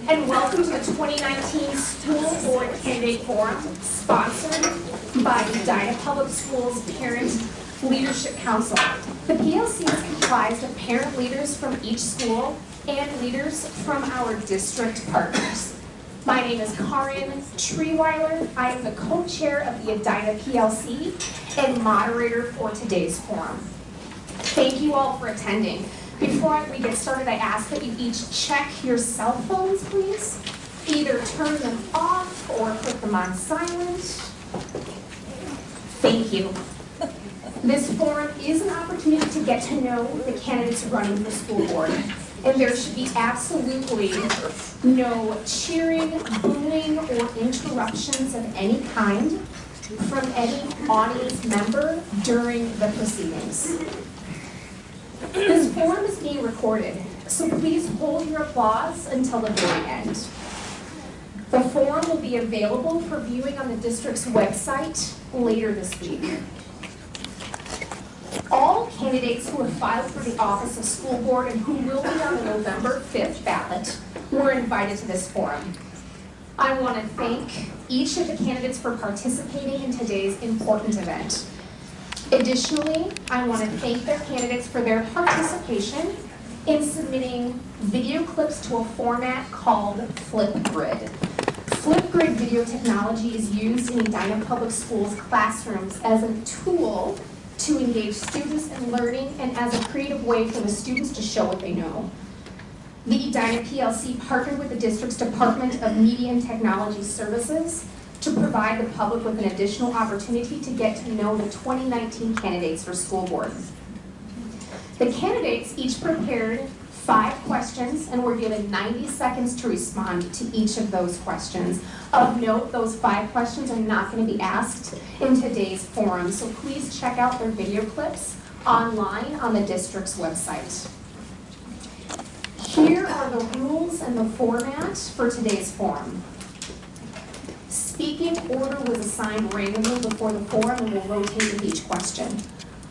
and welcome to the 2019 School Board Candidate Forum, sponsored by Edina Public Schools Parent Leadership Council. The PLC is comprised of parent leaders from each school and leaders from our district partners. My name is Karin Treeweiler. I am the co-chair of the Edina PLC and moderator for today's forum. Thank you all for attending. Before we get started, I ask that you each check your cell phones, please. Either turn them off or put them on silent. Thank you. This forum is an opportunity to get to know the candidates running for school board. And there should be absolutely no cheering, booing, or interruptions of any kind from any audience member during the proceedings. This forum is being recorded, so please hold your applause until the very end. The forum will be available for viewing on the district's website later this week. All candidates who have filed for the office of school board and who will be on the November 5th ballot were invited to this forum. I want to thank each of the candidates for participating in today's important event. Additionally, I want to thank their candidates for their participation in submitting video clips to a format called Flipgrid. Flipgrid video technology is used in Edina Public Schools classrooms as a tool to engage students in learning and as a creative way for the students to show what they know. The Edina PLC partnered with the district's Department of Media and Technology Services to provide the public with an additional opportunity to get to know the 2019 candidates for school board. The candidates each prepared 5 questions and were given 90 seconds to respond to each of those questions. Of note, those 5 questions are not going to be asked in today's forum, so please check out their video clips online on the district's website. Here are the rules and the format for today's forum. Speaking order was assigned randomly before the forum and will rotate with each question.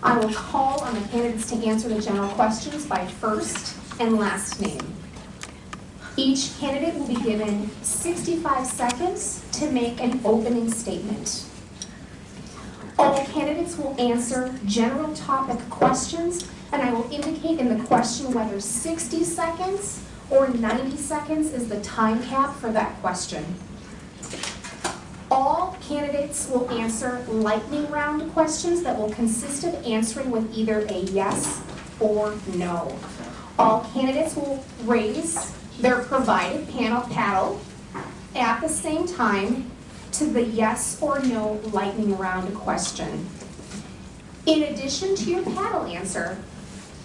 I will call on the candidates to answer the general questions by first and last name. Each candidate will be given 65 seconds to make an opening statement. All candidates will answer general topic questions, and I will indicate in the question whether 60 seconds or 90 seconds is the time cap for that question. All candidates will answer lightning round questions that will consist of answering with either a yes or no. All candidates will raise their provided paddle at the same time to the yes or no lightning round question. In addition to your paddle answer,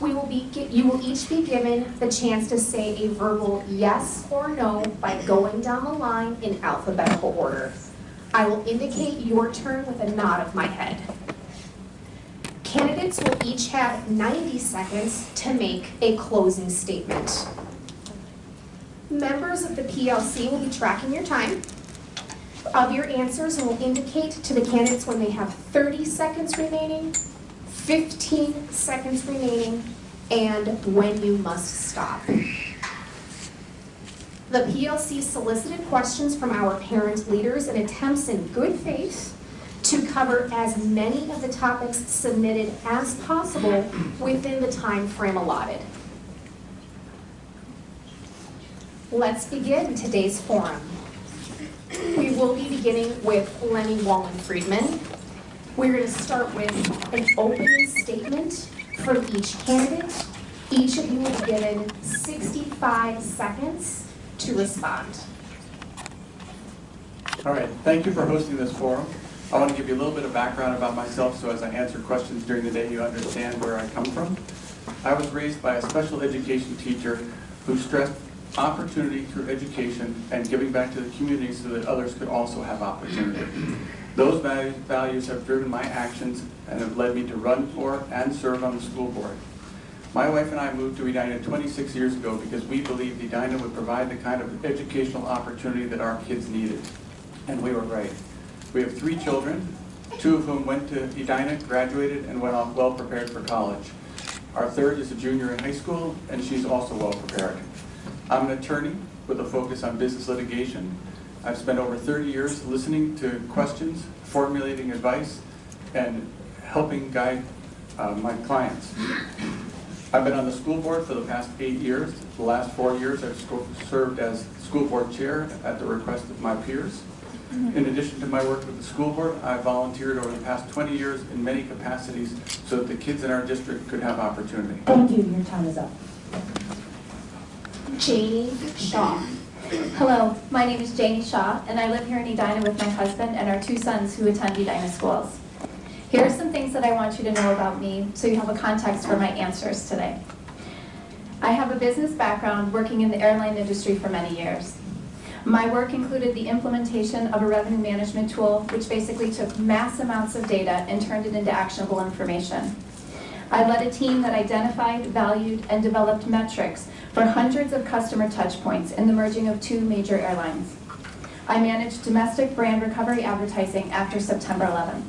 you will each be given the chance to say a verbal yes or no by going down the line in alphabetical order. I will indicate your turn with a nod of my head. Candidates will each have 90 seconds to make a closing statement. Members of the PLC will be tracking your time of your answers and will indicate to the candidates when they have 30 seconds remaining, 15 seconds remaining, and when you must stop. The PLC solicited questions from our parent leaders and attempts in good faith to cover as many of the topics submitted as possible within the time frame allotted. Let's begin today's forum. We will be beginning with Leny Wallen-Friedman. We're going to start with an opening statement from each candidate. Each of you will be given 65 seconds to respond. All right, thank you for hosting this forum. I want to give you a little bit of background about myself so as I answer questions during the day you understand where I come from. I was raised by a special education teacher who stressed opportunity through education and giving back to the community so that others could also have opportunity. Those values have driven my actions and have led me to run for and serve on the school board. My wife and I moved to Edina 26 years ago because we believed Edina would provide the kind of educational opportunity that our kids needed. And we were right. We have 3 children, 2 of whom went to Edina, graduated, and went off well prepared for college. Our third is a junior in high school, and she's also well prepared. I'm an attorney, with a focus on business litigation. I've spent over 30 years listening to questions, formulating advice, and helping guide my clients. I've been on the school board for the past 8 years. The last 4 years I've served as school board chair at the request of my peers. In addition to my work with the school board, I've volunteered over the past 20 years in many capacities so that the kids in our district could have opportunity. Thank you. Your time is up. Janie Shaw. Hello, my name is Janie Shaw, and I live here in Edina with my husband and our 2 sons who attend Edina schools. Here are some things that I want you to know about me so you have a context for my answers today. I have a business background working in the airline industry for many years. My work included the implementation of a revenue management tool which basically took mass amounts of data and turned it into actionable information. I led a team that identified, valued, and developed metrics for hundreds of customer touchpoints in the merging of 2 major airlines. I managed domestic brand recovery advertising after September 11th.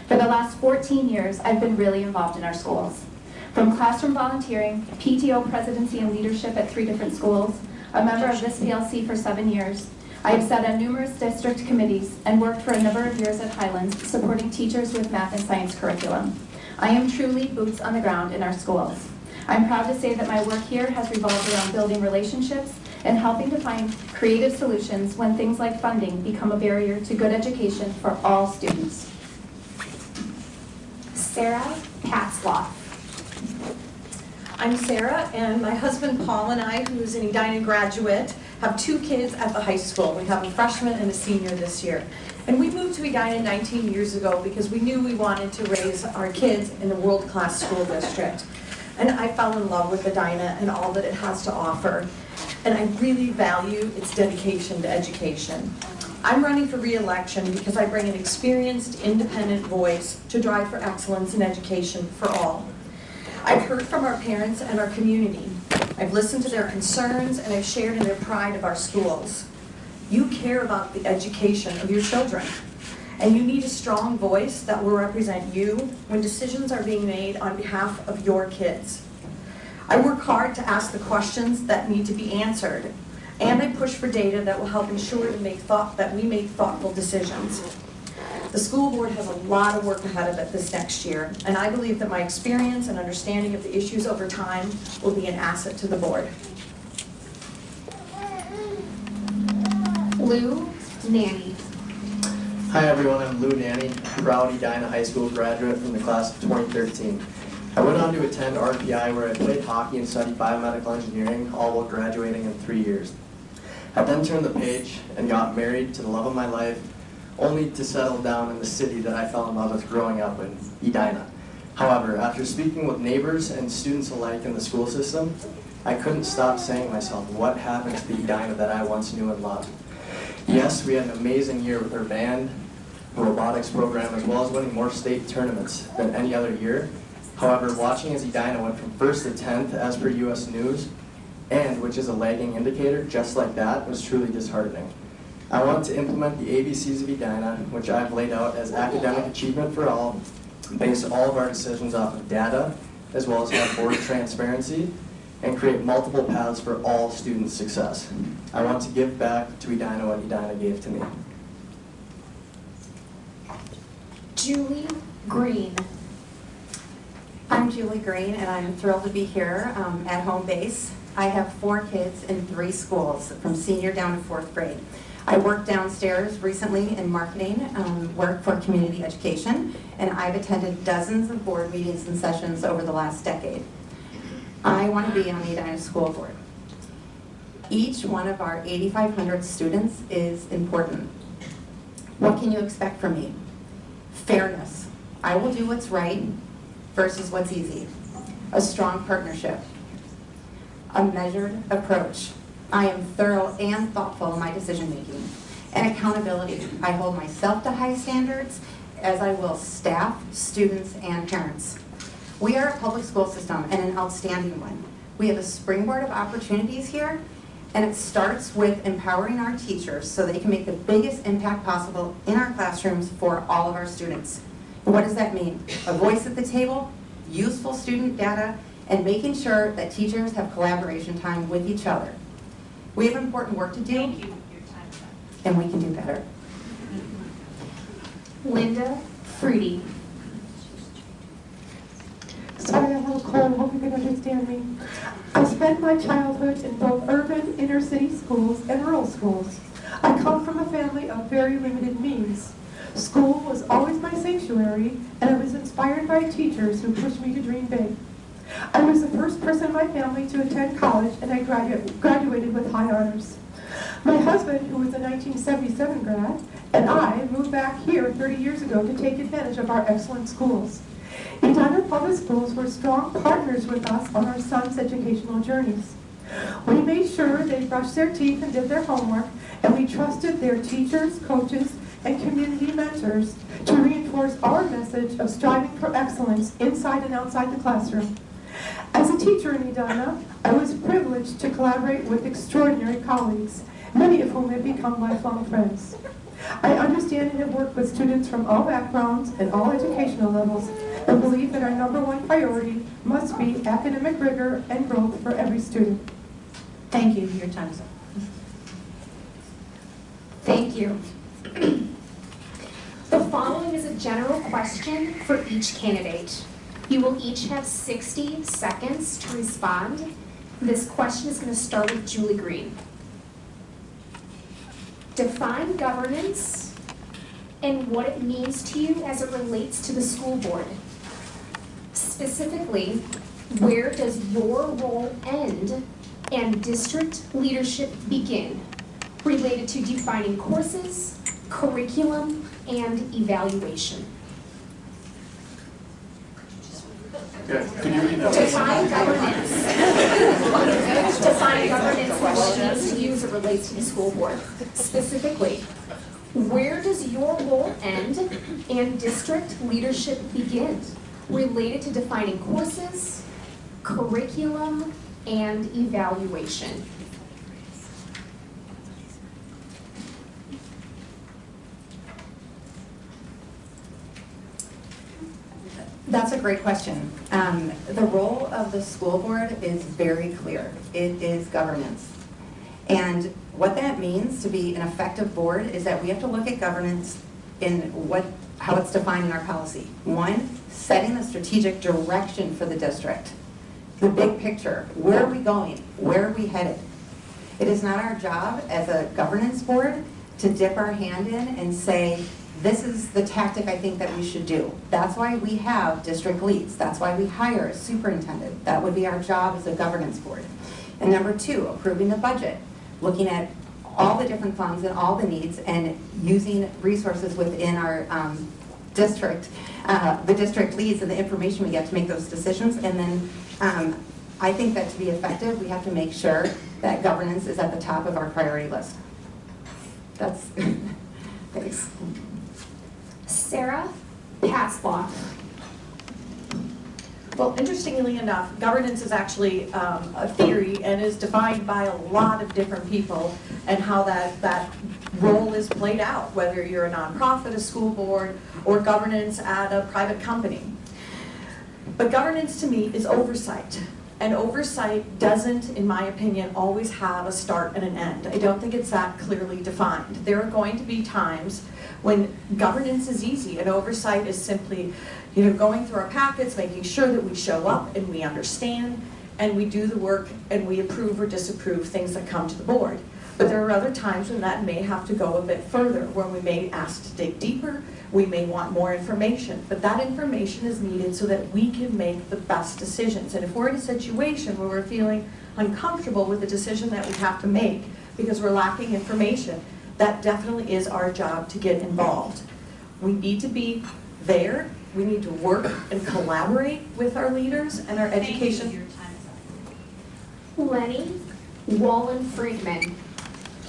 For the last 14 years, I've been really involved in our schools. From classroom volunteering, PTO presidency and leadership at 3 different schools, a member of this PLC for 7 years, I have sat on numerous district committees and worked for a number of years at Highlands supporting teachers with math and science curriculum. I am truly boots on the ground in our schools. I'm proud to say that my work here has revolved around building relationships and helping to find creative solutions when things like funding become a barrier to good education for all students. Sarah Patzloff. I'm Sarah, and my husband Paul and I, who is an Edina graduate, have 2 kids at the high school. We have a freshman and a senior this year. And we moved to Edina 19 years ago because we knew we wanted to raise our kids in a world-class school district. And I fell in love with Edina and all that it has to offer. And I really value its dedication to education. I'm running for re-election because I bring an experienced, independent voice to drive for excellence in education for all. I've heard from our parents and our community. I've listened to their concerns and I've shared in their pride of our schools. You care about the education of your children, and you need a strong voice that will represent you when decisions are being made on behalf of your kids. I work hard to ask the questions that need to be answered, and I push for data that will help ensure that we make thoughtful decisions. The school board has a lot of work ahead of it this next year, and I believe that my experience and understanding of the issues over time will be an asset to the board. Nanne. Hi everyone, I'm Nanne, proud Edina High School graduate from the class of 2013. I went on to attend RPI where I played hockey and studied biomedical engineering, all while graduating in 3 years. I then turned the page and got married to the love of my life, only to settle down in the city that I fell in love with growing up in, Edina. However, after speaking with neighbors and students alike in the school system, I couldn't stop saying to myself, what happened to the Edina that I once knew and loved? Yes, we had an amazing year with our band, robotics program, as well as winning more state tournaments than any other year. However, watching as Edina went from 1st to 10th as per U.S. News, and which is a lagging indicator, just like that, was truly disheartening. I want to implement the ABCs of Edina, which I've laid out as academic achievement for all, base all of our decisions off of data, as well as have board transparency, and create multiple paths for all student success. I want to give back to Edina what Edina gave to me. Greene. I'm Julie Greene, and I'm thrilled to be here at home base. I have 4 kids in 3 schools, from senior down to 4th grade. I worked downstairs recently in marketing, work for community education, and I've attended dozens of board meetings and sessions over the last decade. I want to be on the Edina School Board. Each one of our 8,500 students is important. What can you expect from me? Fairness. I will do what's right versus what's easy. A strong partnership. A measured approach. I am thorough and thoughtful in my decision making. And accountability. I hold myself to high standards, as I will staff, students, and parents. We are a public school system, and an outstanding one. We have a springboard of opportunities here, and it starts with empowering our teachers so they can make the biggest impact possible in our classrooms for all of our students. What does that mean? A voice at the table, useful student data, and making sure that teachers have collaboration time with each other. We have important work to do. Thank you. Your time is up. And we can do better. Linda Friede. Sorry, I'm a little cold. Hope you can understand me. I spent my childhood in both urban inner city schools and rural schools. I come from a family of very limited means. School was always my sanctuary, and I was inspired by teachers who pushed me to dream big. I was the first person in my family to attend college, and I graduated with high honors. My husband, who was a 1977 grad, and I moved back here 30 years ago to take advantage of our excellent schools. Edina Public Schools were strong partners with us on our sons' educational journeys. We made sure they brushed their teeth and did their homework, and we trusted their teachers, coaches, and community mentors to reinforce our message of striving for excellence inside and outside the classroom. As a teacher in Edina, I was privileged to collaborate with extraordinary colleagues, many of whom have become lifelong friends. I understand and have worked with students from all backgrounds and all educational levels, and believe that our #1 priority must be academic rigor and growth for every student. Thank you. Your time is up. Thank you. The following is a general question for each candidate. You will each have 60 seconds to respond. This question is going to start with Julie Greene. Define governance and what it means to you as it relates to the school board. Specifically, where does your role end and district leadership begin, related to defining courses, curriculum, and evaluation? Okay, could you read that? Define governance. Define governance and what it means to you as it relates to the school board. Specifically, where does your role end and district leadership begin, related to defining courses, curriculum, and evaluation? That's a great question. The role of the school board is very clear. It is governance. And what that means to be an effective board is that we have to look at governance in how it's defined in our policy. 1, setting the strategic direction for the district. The big picture. Where are we going? Where are we headed? It is not our job as a governance board to dip our hand in and say, this is the tactic I think that we should do. That's why we have district leads. That's why we hire a superintendent. That would be our job as a governance board. And number 2, approving the budget, looking at all the different funds and all the needs and using resources within our district, the district leads and the information we get to make those decisions. And then I think that to be effective, we have to make sure that governance is at the top of our priority list. That's, thanks. Sarah Patzloff. Well, interestingly enough, governance is actually a theory and is defined by a lot of different people and how that role is played out, whether you're a nonprofit, a school board, or governance at a private company. But governance to me is oversight. And oversight doesn't, in my opinion, always have a start and an end. I don't think it's that clearly defined. There are going to be times when governance is easy and oversight is simply, going through our packets, making sure that we show up and we understand and we do the work and we approve or disapprove things that come to the board. But there are other times when that may have to go a bit further, when we may ask to dig deeper, we may want more information, but that information is needed so that we can make the best decisions. And if we're in a situation where we're feeling uncomfortable with the decision that we have to make because we're lacking information, that definitely is our job to get involved. We need to be there, we need to work and collaborate with our leaders and our education. Thank you. Your time is up. Leny Wallen-Friedman.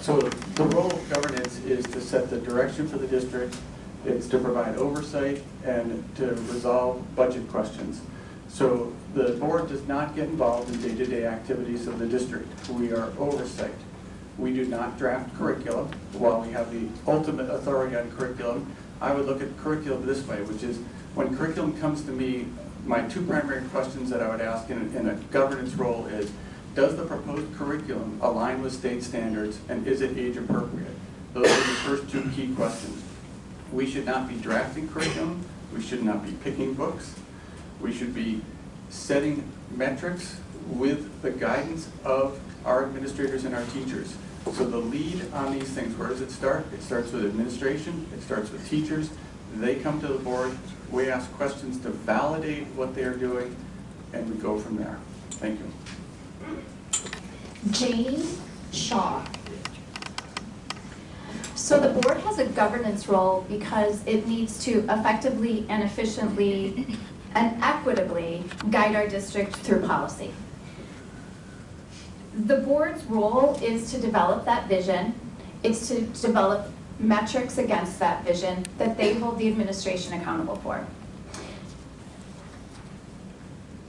So the role of governance is to set the direction for the district. It's to provide oversight and to resolve budget questions. So the board does not get involved in day-to-day activities of the district. We are oversight. We do not draft curriculum. While we have the ultimate authority on curriculum, I would look at curriculum this way, which is when curriculum comes to me, my 2 primary questions that I would ask in a governance role is, Does the proposed curriculum align with state standards, and is it age appropriate? Those are the first two key questions. We should not be drafting curriculum. We should not be picking books. We should be setting metrics with the guidance of our administrators and our teachers. So the lead on these things, where does it start? It starts with administration, it starts with teachers. They come to the board, we ask questions to validate what they're doing, and we go from there. Thank you. Janie Shaw. So the board has a governance role because it needs to effectively and efficiently and equitably guide our district through policy. The board's role is to develop that vision. It's to develop metrics against that vision that they hold the administration accountable for.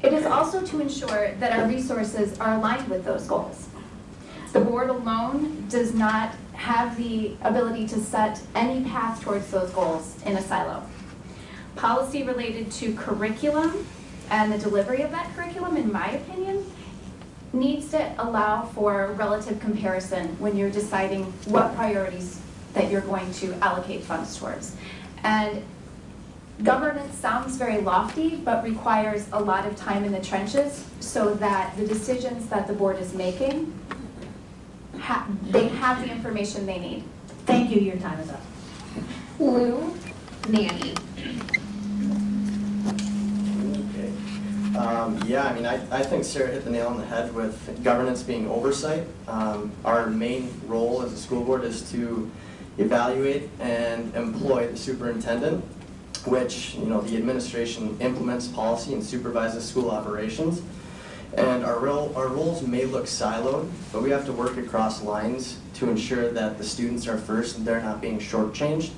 It is also to ensure that our resources are aligned with those goals. The board alone does not have the ability to set any path towards those goals in a silo. Policy related to curriculum and the delivery of that curriculum, in my opinion, needs to allow for relative comparison when you're deciding what priorities that you're going to allocate funds towards. And governance sounds very lofty, but requires a lot of time in the trenches so that the decisions that the board is making, they have the information they need. Thank you, your time is up. Nanne. Yeah, I mean, I think Sarah hit the nail on the head with governance being oversight. Our main role as a school board is to evaluate and employ the superintendent, which, you know, the administration implements policy and supervises school operations. And our roles may look siloed, but we have to work across lines to ensure that the students are first and they're not being shortchanged.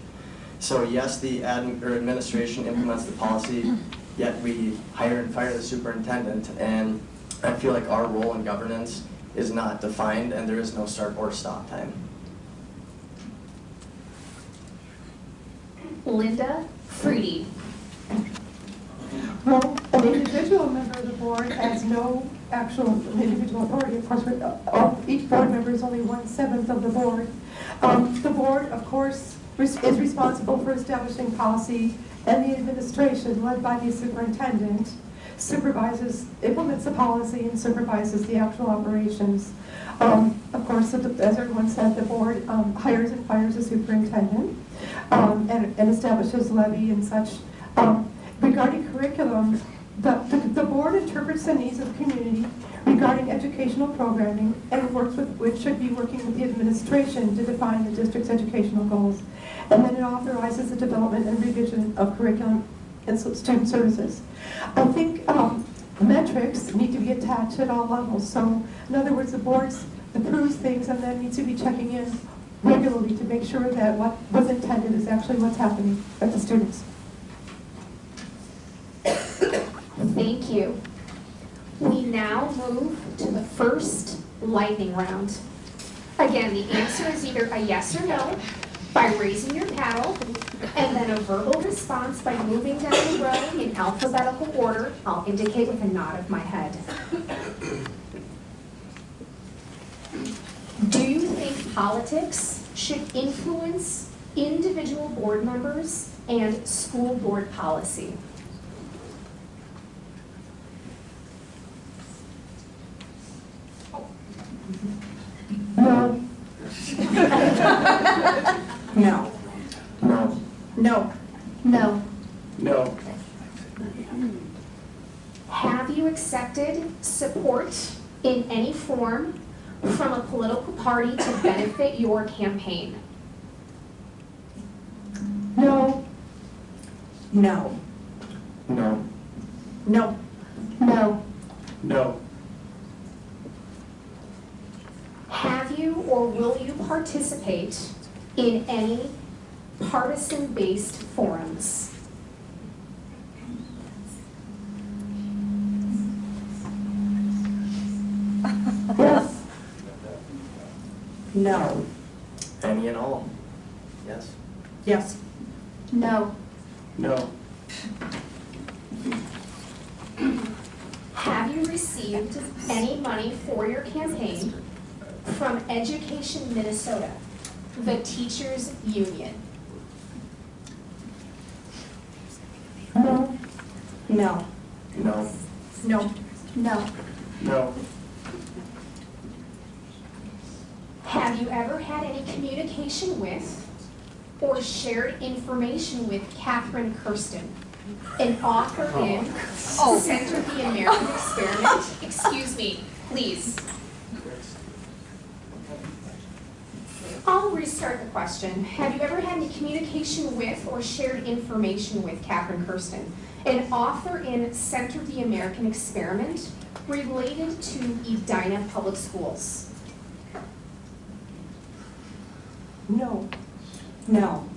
So yes, the administration implements the policy, yet we hire and fire the superintendent, and I feel like our role in governance is not defined and there is no start or stop time. Friede. Well, an individual member of the board has no actual individual authority. Of course, each board member is only 1/7 of the board. The board, of course, is responsible for establishing policy, and the administration, led by the superintendent, implements the policy and supervises the actual operations. Of course, as everyone said, the board hires and fires a superintendent and establishes levy and such. Regarding curriculum, the board interprets the needs of the community regarding educational programming and which should be working with the administration to define the district's educational goals. And then it authorizes the development and revision of curriculum and student services. I think metrics need to be attached at all levels. So in other words, the board approves things and then needs to be checking in regularly to make sure that what was intended is actually what's happening with the students. Thank you. We now move to the first lightning round. Again, the answer is either a yes or no by raising your paddle, and then a verbal response by moving down the row in alphabetical order. I'll indicate with a nod of my head. Do you think politics should influence individual board members and school board policy? No. No. No. No. No. No. Have you accepted support in any form from a political party to benefit your campaign? No. No. No. No. No. No. Have you or will you participate in any partisan-based forums? Yes. No. Any and all. Yes. Yes. No. No. Have you received any money for your campaign from Education Minnesota, the teachers union? No. No. No. No. No. No. Have you ever had any communication with or shared information with Catherine Kirsten, an author in Center the American Experiment? Excuse me, please. I'll restart the question. Have you ever had any communication with or shared information with Catherine Kirsten, an author in Center the American Experiment, related to Edina Public Schools? No. No.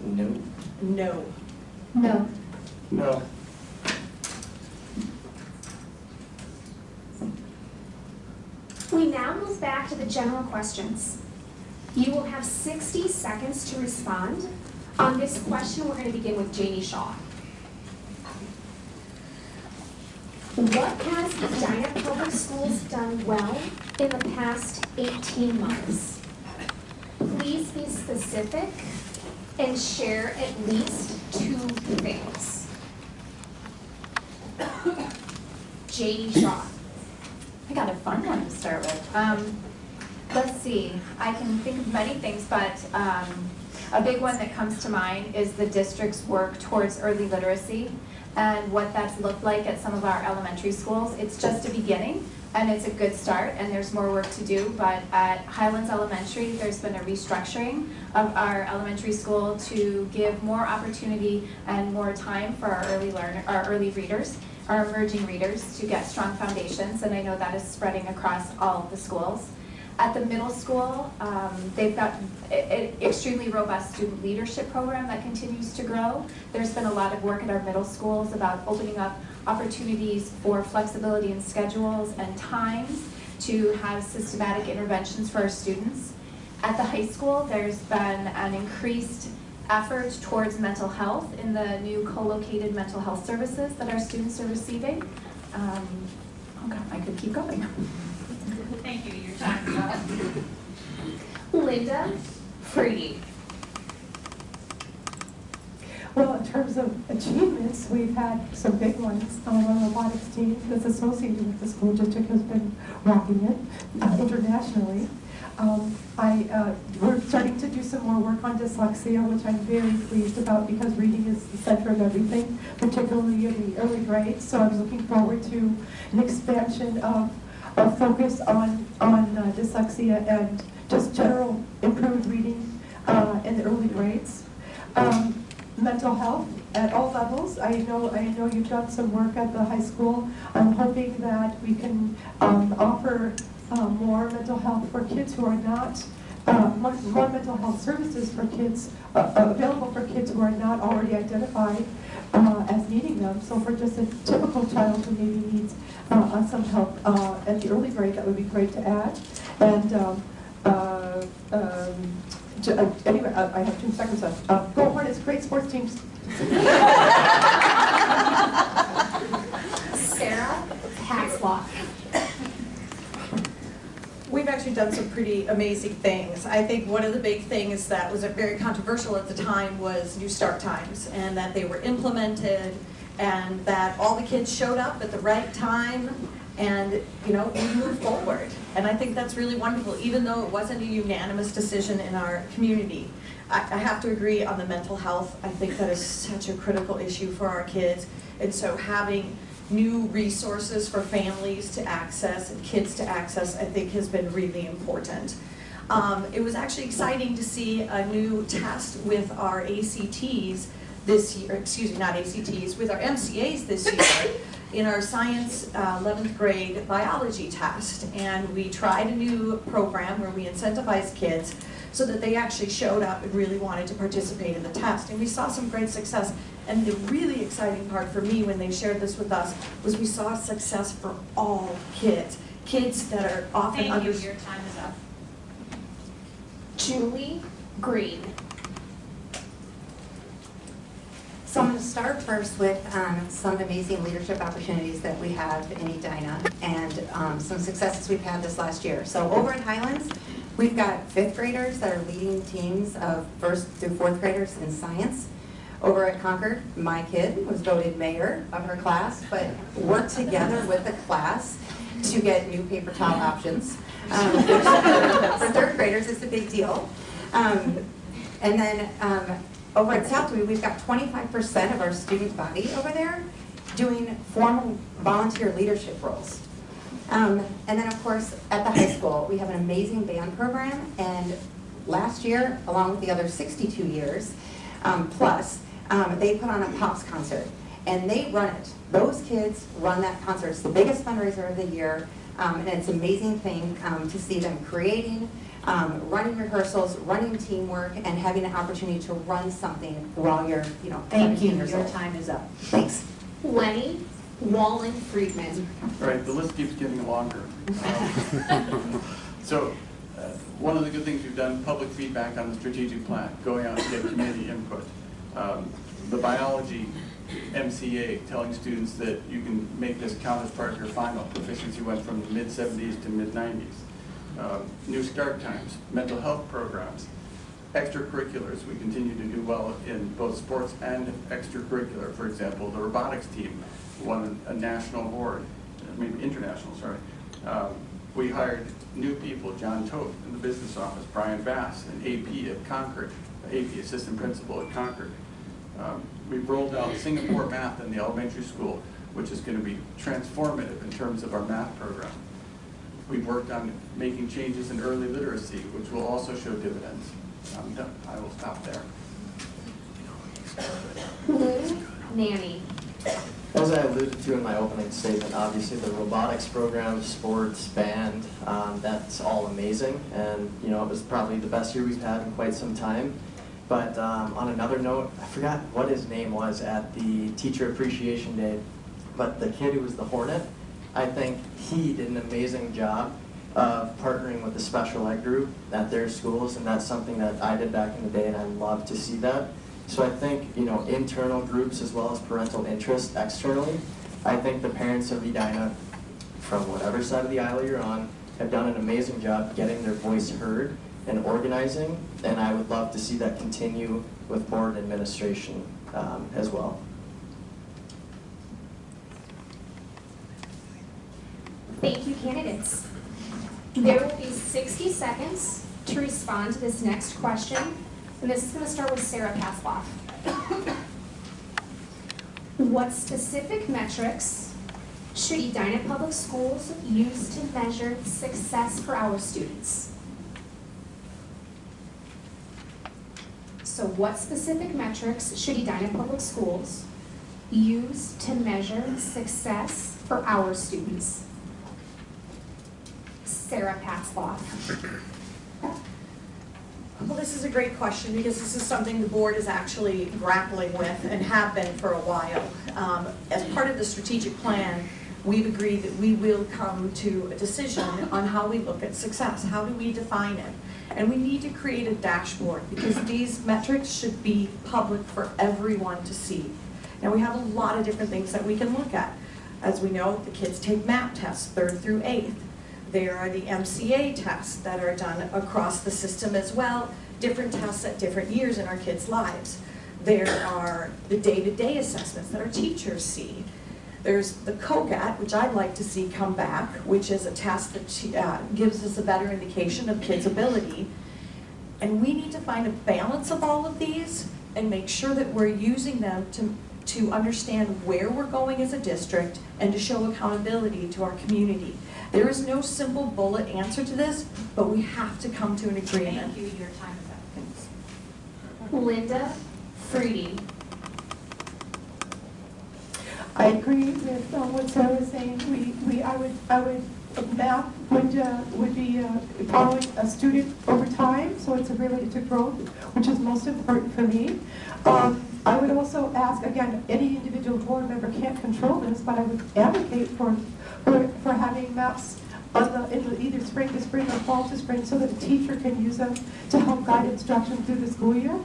No. No. No. No. We now move back to the general questions. You will have 60 seconds to respond. On this question, we're going to begin with Janie Shaw. What has Edina Public Schools done well in the past 18 months? Please be specific and share at least 2 things. Janie Shaw. I got a fun one to start with. Let's see, I can think of many things, but a big one that comes to mind is the district's work towards early literacy and what that's looked like at some of our elementary schools. It's just a beginning, and it's a good start, and there's more work to do, but at Highlands Elementary, there's been a restructuring of our elementary school to give more opportunity and more time for our early readers, our emerging readers, to get strong foundations, and I know that is spreading across all of the schools. At the middle school, they've got an extremely robust student leadership program that continues to grow. There's been a lot of work at our middle schools about opening up opportunities for flexibility in schedules and times to have systematic interventions for our students. At the high school, there's been an increased effort towards mental health in the new co-located mental health services that our students are receiving. Oh God, I could keep going. Thank you, your time is up. Linda Friede. Well, in terms of achievements, we've had some big ones. Our robotics team that's associated with the school district has been rocking it internationally. We're starting to do some more work on dyslexia, which I'm very pleased about because reading is the center of everything, particularly in the early grades. So I'm looking forward to an expansion of focus on dyslexia and just general improved reading in the early grades. Mental health at all levels. I know you've done some work at the high school. I'm hoping that we can offer more mental health for kids who are not, more mental health services for kids, available for kids who are not already identified as needing them. So for just a typical child who maybe needs some help at the early grade, that would be great to add. And anyway, I have 2 seconds left. Go Hornets, great sports teams. Sarah Patzloff. We've actually done some pretty amazing things. I think one of the big things that was very controversial at the time was New Start times, and that they were implemented, and that all the kids showed up at the right time, and we moved forward. And I think that's really wonderful, even though it wasn't a unanimous decision in our community. I have to agree on the mental health. I think that is such a critical issue for our kids, and so having new resources for families to access and kids to access, I think has been really important. It was actually exciting to see a new test with our ACTs this year, excuse me, not ACTs, with our MCAs this year in our science 11th grade biology test. And we tried a new program where we incentivized kids so that they actually showed up and really wanted to participate in the test. And we saw some great success. And the really exciting part for me when they shared this with us was we saw success for all kids. Kids that are often Thank you, your time is up. Julie Greene. So I'm going to start first with some amazing leadership opportunities that we have in Edina and some successes we've had this last year. So over in Highlands, we've got 5th graders that are leading teams of 1st through 4th graders in science. Over at Concord, my kid was voted mayor of her class, but worked together with the class to get new paper towel options. Which for 3rd graders is a big deal. And then over at Southwood, we've got 25% of our student body over there doing formal volunteer leadership roles. And then, of course, at the high school, we have an amazing band program. And last year, along with the other 62 years plus, they put on a Pops concert. And they run it. Those kids run that concert. It's the biggest fundraiser of the year. And it's an amazing thing to see them creating, running rehearsals, running teamwork, and having an opportunity to run something while you're, Thank you. 17 years Your old. time is up. Thanks. Leny, Wallen-Friedman. All right, the list keeps getting longer. So, one of the good things we've done, public feedback on the strategic plan, going out to get community input. The biology MCA telling students that you can make this count as part of your final. Proficiency went from the mid-70s to mid-90s. New start times, mental health programs, extracurriculars. We continue to do well in both sports and extracurricular. For example, the robotics team won a national award, maybe international, sorry. We hired new people, John Toth in the business office, Brian Bass, an AP at Concord, AP assistant principal at Concord. We've rolled out Singapore math in the elementary school, which is going to be transformative in terms of our math program. We've worked on making changes in early literacy, which will also show dividends. I'm done. I will stop there. Nanne. As I alluded to in my opening statement, obviously the robotics program, sports, band, that's all amazing. And, it was probably the best year we've had in quite some time. But on another note, I forgot what his name was at the Teacher Appreciation Day, but the kid who was the Hornet, I think he did an amazing job of partnering with the special ed group at their schools, and that's something that I did back in the day, and I love to see that. So I think, internal groups as well as parental interest externally, I think the parents of Edina, from whatever side of the aisle you're on, have done an amazing job getting their voice heard and organizing, and I would love to see that continue with board administration as well. Thank you, candidates. There will be 60 seconds to respond to this next question, and this is going to start with Sarah Patzloff. What specific metrics should Edina Public Schools use to measure success for our students? So what specific metrics should Edina Public Schools use to measure success for our students? Sarah Patzloff. Well, this is a great question because this is something the board is actually grappling with and have been for a while. As part of the strategic plan, we've agreed that we will come to a decision on how we look at success. How do we define it? And we need to create a dashboard because these metrics should be public for everyone to see. Now, we have a lot of different things that we can look at. As we know, the kids take MAP tests, 3rd through 8th. There are the MCA tests that are done across the system as well, different tests at different years in our kids' lives. There are the day-to-day assessments that our teachers see. There's the COGAT, which I'd like to see come back, which is a test that gives us a better indication of kids' ability. And we need to find a balance of all of these and make sure that we're using them to understand where we're going as a district and to show accountability to our community. There is no simple bullet answer to this, but we have to come to an agreement. Thank you. Your time is up. Linda Friede. I agree with what Sarah was saying. Math would be following a student over time, so it's a related growth, which is most important for me. I would also ask, again, any individual board member can't control this, but I would advocate for having maps in either spring to spring or fall to spring so that a teacher can use them to help guide instruction through the school year.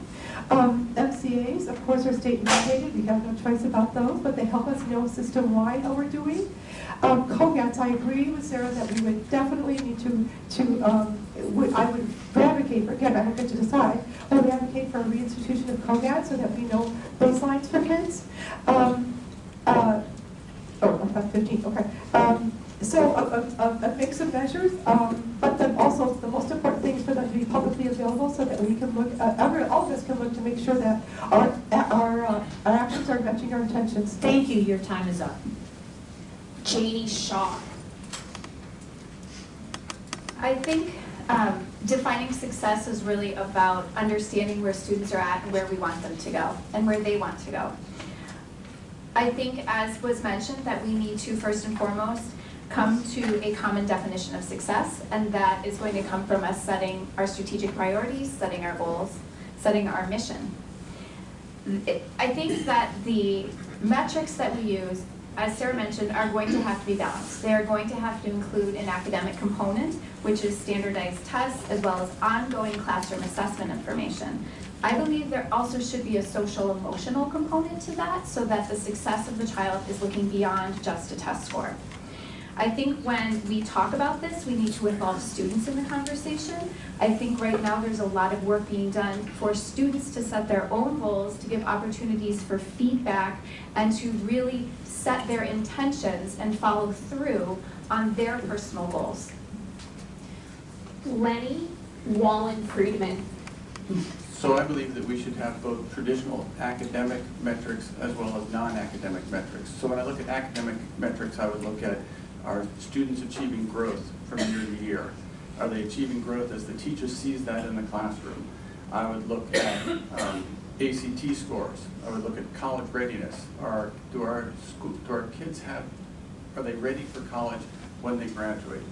MCAs, of course, are state mandated. We have no choice about those, but they help us know system-wide how we're doing. COGATs, I agree with Sarah that we would definitely need I would advocate for, again, I don't get to decide, I would advocate for a reinstitution of COGAT so that we know baselines for kids. I thought 15, okay. So a mix of measures, but then also the most important thing is for them to be publicly available so that we can look, all of us can look to make sure that our actions are matching our intentions. Thank you, your time is up. Janie Shaw. I think defining success is really about understanding where students are at and where we want them to go and where they want to go. I think, as was mentioned, that we need to first and foremost come to a common definition of success, and that is going to come from us setting our strategic priorities, setting our goals, setting our mission. I think that the metrics that we use, as Sarah mentioned, are going to have to be balanced. They are going to have to include an academic component, which is standardized tests, as well as ongoing classroom assessment information. I believe there also should be a social-emotional component to that, so that the success of the child is looking beyond just a test score. I think when we talk about this, we need to involve students in the conversation. I think right now there's a lot of work being done for students to set their own goals, to give opportunities for feedback, and to really set their intentions and follow through on their personal goals. Leny, Wallen-Friedman. So I believe that we should have both traditional academic metrics as well as non-academic metrics. So when I look at academic metrics, I would look at, are students achieving growth from year to year? Are they achieving growth as the teacher sees that in the classroom? I would look at ACT scores. I would look at college readiness. Do our kids are they ready for college when they graduate?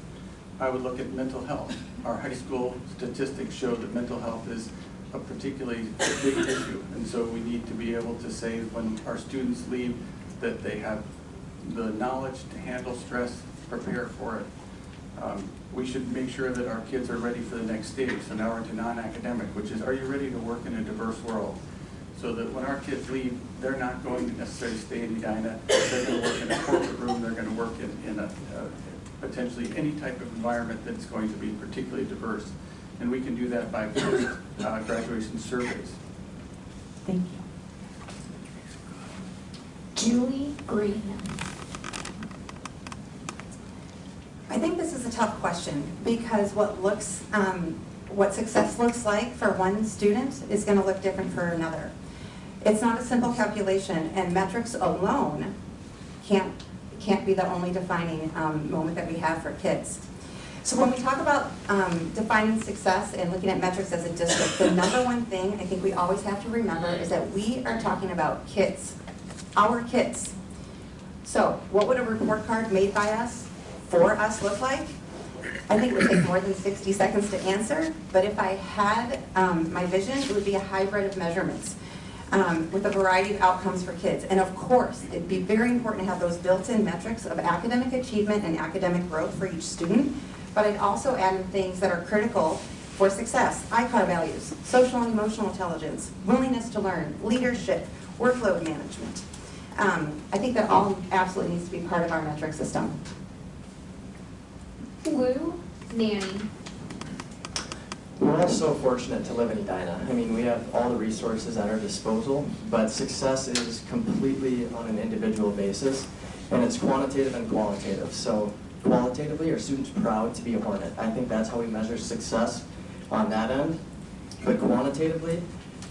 I would look at mental health. Our high school statistics show that mental health is a particularly big issue, and so we need to be able to say when our students leave that they have the knowledge to handle stress, prepare for it. We should make sure that our kids are ready for the next stage. So now we're into non-academic, which is, are you ready to work in a diverse world? So that when our kids leave, they're not going to necessarily stay in Edina. They're going to work in a corporate room. They're going to work in a potentially any type of environment that's going to be particularly diverse. And we can do that by graduation surveys. Thank you. Julie Greene. I think this is a tough question because what success looks like for one student is going to look different for another. It's not a simple calculation, and metrics alone can't be the only defining moment that we have for kids. So when we talk about defining success and looking at metrics as a district, the number one thing I think we always have to remember is that we are talking about kids, our kids. So what would a report card made by us, for us, look like? I think it would take more than 60 seconds to answer, but if I had my vision, it would be a hybrid of measurements with a variety of outcomes for kids. And of course, it'd be very important to have those built-in metrics of academic achievement and academic growth for each student, but I'd also add in things that are critical for success: ICAR values, social and emotional intelligence, willingness to learn, leadership, workload management. I think that all absolutely needs to be part of our metric system. Nanne. We're all so fortunate to live in Edina. I mean, we have all the resources at our disposal, but success is completely on an individual basis, and it's quantitative and qualitative. So qualitatively, are students proud to be a Hornet? I think that's how we measure success on that end. But quantitatively,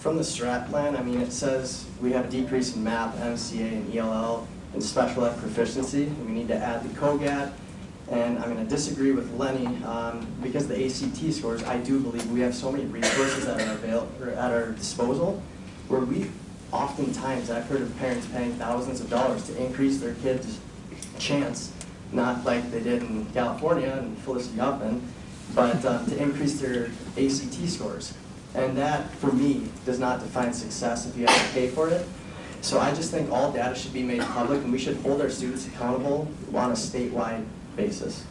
from the strat plan, I mean, it says we have a decrease in math, MCA, and ELL, and special ed proficiency. We need to add the COGAT. And I'm going to disagree with Leny because the ACT scores, I do believe we have so many resources at our disposal where we oftentimes, I've heard of parents paying thousands of dollars to increase their kids' chance, not like they did in California and Felicity Huffman, but to increase their ACT scores. And that, for me, does not define success if you have to pay for it. So I just think all data should be made public, and we should hold our students accountable on a statewide basis.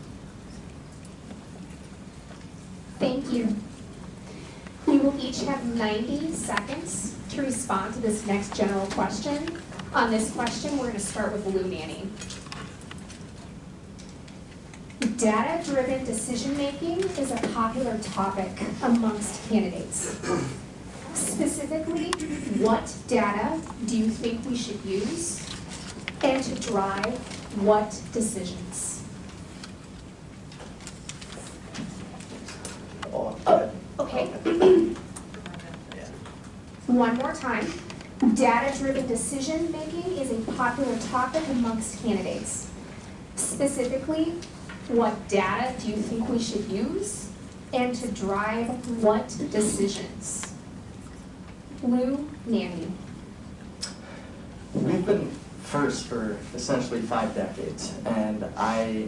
Thank you. We will each have 90 seconds to respond to this next general question. On this question, we're going to start with Nanne. Data-driven decision-making is a popular topic amongst candidates. Specifically, what data do you think we should use and to drive what decisions? Okay. One more time. Data-driven decision-making is a popular topic amongst candidates. Specifically, what data do you think we should use and to drive what decisions? Nanne. We've been first for essentially 5 decades, and I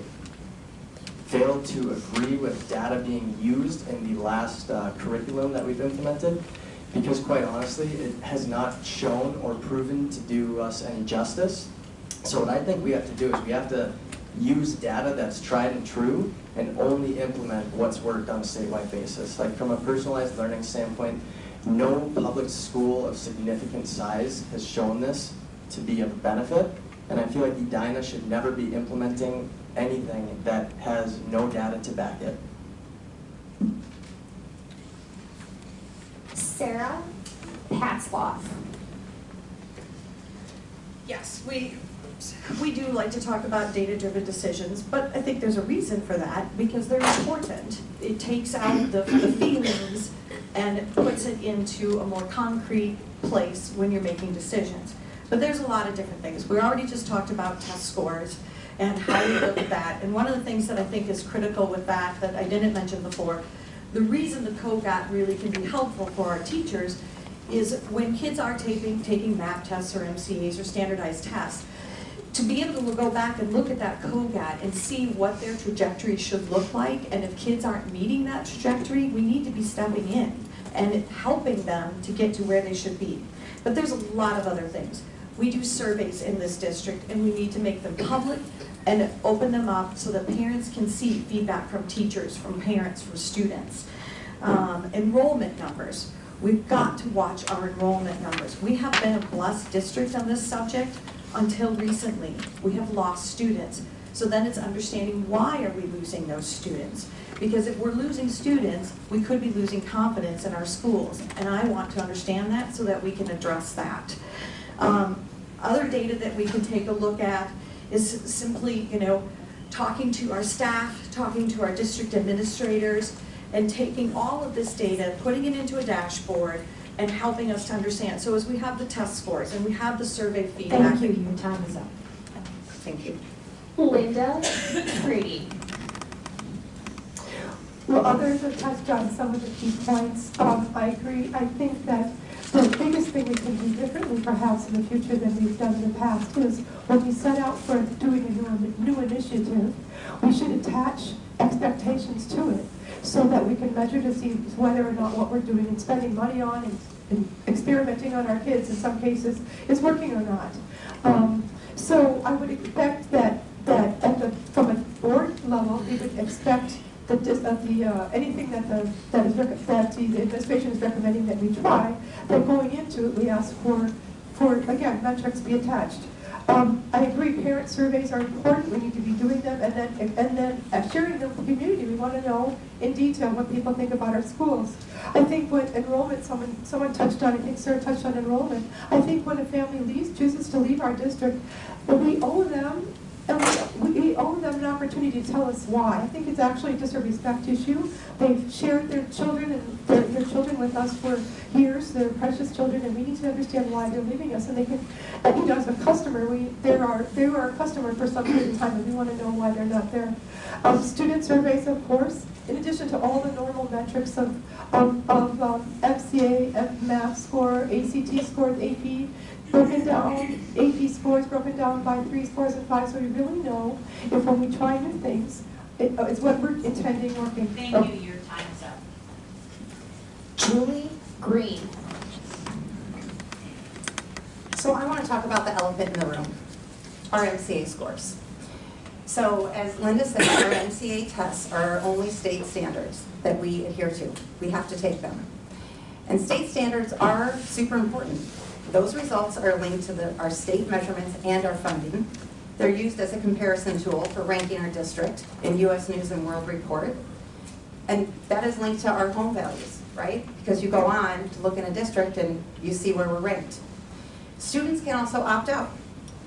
failed to agree with data being used in the last curriculum that we've implemented, because quite honestly, it has not shown or proven to do us any justice. So what I think we have to do is we have to use data that's tried and true and only implement what's worked on a statewide basis. Like from a personalized learning standpoint, no public school of significant size has shown this to be of benefit, and I feel like Edina should never be implementing anything that has no data to back it. Sarah Patzloff. Yes, we do like to talk about data-driven decisions, but I think there's a reason for that, because they're important. It takes out the feelings and it puts it into a more concrete place when you're making decisions. But there's a lot of different things. We already just talked about test scores and how we look at that. And one of the things that I think is critical with that I didn't mention before, the reason the COGAT really can be helpful for our teachers is when kids are taking MAP tests or MCAs or standardized tests, to be able to go back and look at that COGAT and see what their trajectory should look like, and if kids aren't meeting that trajectory, we need to be stepping in and helping them to get to where they should be. But there's a lot of other things. We do surveys in this district, and we need to make them public and open them up so that parents can see feedback from teachers, from parents, from students. Enrollment numbers. We've got to watch our enrollment numbers. We have been a blessed district on this subject until recently. We have lost students. So then it's understanding, why are we losing those students? Because if we're losing students, we could be losing confidence in our schools. And I want to understand that so that we can address that. Other data that we can take a look at is simply, talking to our staff, talking to our district administrators, and taking all of this data, putting it into a dashboard, and helping us to understand. So as we have the test scores and we have the survey feedback. Thank you, your time is up. Thank you. Friede. Well, others have touched on some of the key points. I agree. I think that the biggest thing we can do differently perhaps in the future than we've done in the past is when we set out for doing a new initiative, we should attach expectations to it so that we can measure to see whether or not what we're doing and spending money on and experimenting on our kids in some cases is working or not. So I would expect that from a board level, we would expect anything that the administration is recommending that we try, that going into it we ask for again, metrics be attached. I agree, parent surveys are important. We need to be doing them, and then sharing them with the community. We want to know in detail what people think about our schools. I think when enrollment, someone touched on, I think Sarah touched on enrollment. I think when a family chooses to leave our district, we owe them. And we owe them an opportunity to tell us why. I think it's actually just a respect issue. They've shared their children and their children with us for years. They're precious children, and we need to understand why they're leaving us. And they can, as a customer, they were a customer for some period of time, and we want to know why they're not there. Student surveys, of course, in addition to all the normal metrics of FCA, math score, ACT scores, AP. Broken down, AP scores broken down by 3, 4s, and 5s, so we really know if when we try new things, it's what we're intending working. Thank you, your time is up. Greene. So I want to talk about the elephant in the room, our MCA scores. So as Linda said, our MCA tests are our only state standards that we adhere to. We have to take them. And state standards are super important. Those results are linked to our state measurements and our funding. They're used as a comparison tool for ranking our district in U.S. News and World Report. And that is linked to our home values, right? Because you go on to look in a district and you see where we're ranked. Students can also opt out.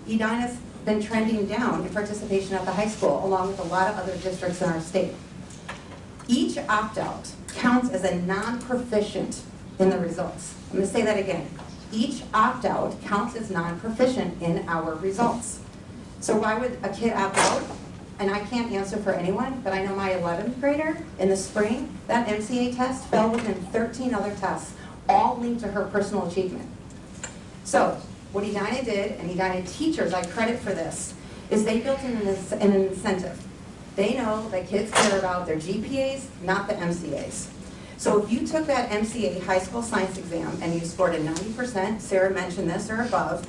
Edina's been trending down in participation at the high school, along with a lot of other districts in our state. Each opt-out counts as a non-proficient in the results. I'm going to say that again. Each opt-out counts as non-proficient in our results. So why would a kid opt out? And I can't answer for anyone, but I know my 11th grader in the spring, that MCA test fell within 13 other tests, all linked to her personal achievement. So what Edina did, and Edina teachers, I credit for this, is they built in an incentive. They know that kids care about their GPAs, not the MCAs. So if you took that MCA high school science exam and you scored a 90%, Sarah mentioned this, or above,